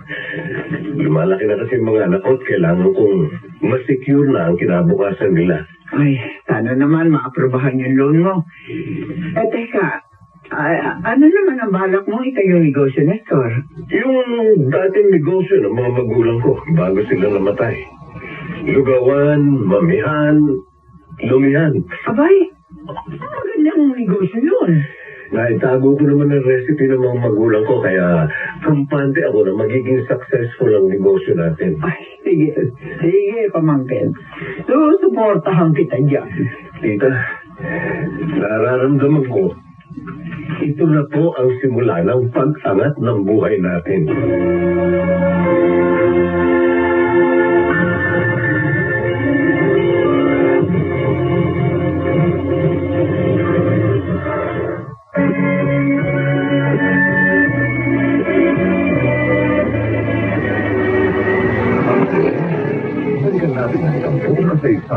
[SPEAKER 3] Lumalaki na kasi mga anak ko at kailangan kong ma-secure na ang kinabukasan nila.
[SPEAKER 7] Ay, sana naman maaprobahan yung loan mo. Eh, teka, ano naman ang balak mo itayong negosyo, Nestor?
[SPEAKER 3] Yung dating negosyo ng mga magulang ko bago sila namatay. Lugawan, mamihan, lumihan.
[SPEAKER 7] Abay, magandang negosyo yun.
[SPEAKER 3] Naitago ko naman ang recipe ng mga magulang ko kaya kampante ako na magiging successful ang negosyo natin.
[SPEAKER 7] Ay, sige. Sige, pamangkin. Susuportahan kita dyan.
[SPEAKER 3] Tita, nararamdaman ko, ito na po ang simula ng pag-angat ng buhay natin.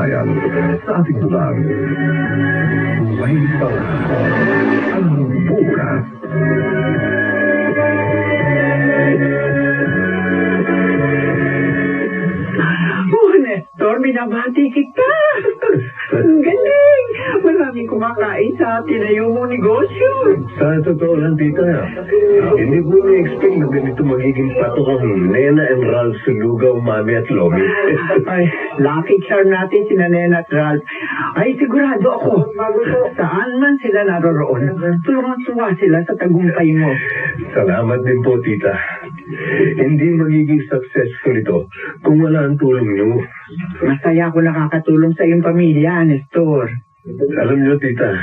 [SPEAKER 9] kasaysayan sa ating dulang. May pangako ang bukas.
[SPEAKER 7] Nestor, binabati kita. Ang galing. Maraming kumakain sa tinayo mong negosyo.
[SPEAKER 9] Sa totoo lang, tita, hindi ko na-expect na ganito magiging patok ang Nena and Ralph sa lugaw, Mami at Lomi.
[SPEAKER 7] Ay, lucky charm natin si Nena at Ralph. Ay, sigurado ako. Saan man sila naroroon, tulungan-tuwa sila sa tagumpay mo.
[SPEAKER 9] Salamat din po, tita. Hindi magiging successful ito kung wala ang tulong niyo.
[SPEAKER 7] Masaya ako nakakatulong sa iyong pamilya, Nestor.
[SPEAKER 9] Alam niyo, tita,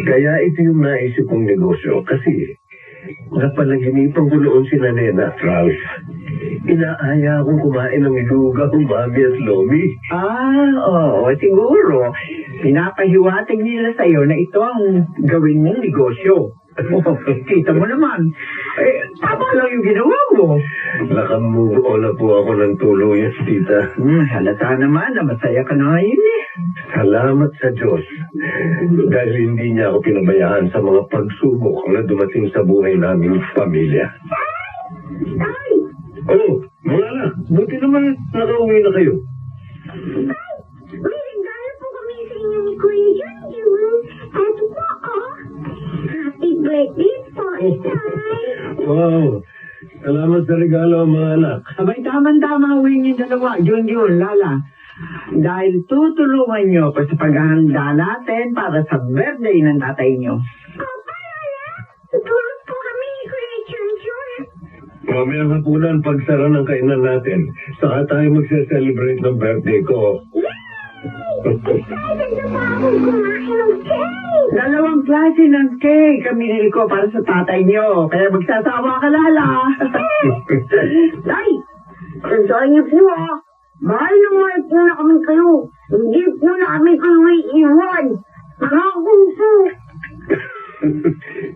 [SPEAKER 9] kaya ito yung naisip kong negosyo kasi napalaginipan ko noon si Nena at Ralph. Inaaya akong kumain ng lugaw, Mami at Lomi.
[SPEAKER 7] Oo, siguro. Pinapahiwatig nila sa iyo na ito ang gawin mong negosyo. Kita mo naman. Tama lang yung ginawa mo.
[SPEAKER 9] Nakamove on na po ako ng tuluyas, tita.
[SPEAKER 7] Halata naman na masaya ka na ngayon eh.
[SPEAKER 9] Salamat sa Diyos. Dahil hindi niya ako pinabayaan sa mga pagsubok na dumating sa buhay naming pamilya. Oh, mga anak, buti naman nakauwi na kayo.
[SPEAKER 5] May regalo po kami sa inyo ni Kuya Junjun. Eto po, Happy birthday po, Tay.
[SPEAKER 9] Wow, salamat sa regalo, mga anak.
[SPEAKER 7] Abay, tama-tama uwi niyo dalawa, Junjun, Lala. Dahil tutulungan niyo ko sa paghahanda natin para sa birthday ng tatay niyo.
[SPEAKER 5] Opa, Lola. Tulog po kami ni Kuya Junjun.
[SPEAKER 9] Mamayang hapunan, pagsara ng kainan natin, saka tayo magse-celebrate ng birthday ko.
[SPEAKER 5] Excited na po akong kumain ng cake.
[SPEAKER 7] Dalawang klase ng cake ang binili ko para sa tatay niyo. Kaya magsasawa ka, Lala.
[SPEAKER 5] Tay, tandaan niyo po mahal na mahal po na kami kayo. Hindi po na kami kayo may iwan. Pangako po.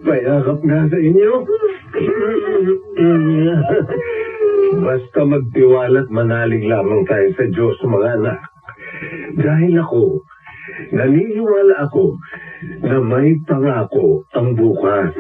[SPEAKER 9] Payakap nga sa inyo. Basta magtiwala at manalig lamang tayo sa Diyos, mga anak. Dahil naniniwala ako na may pangako ang bukas.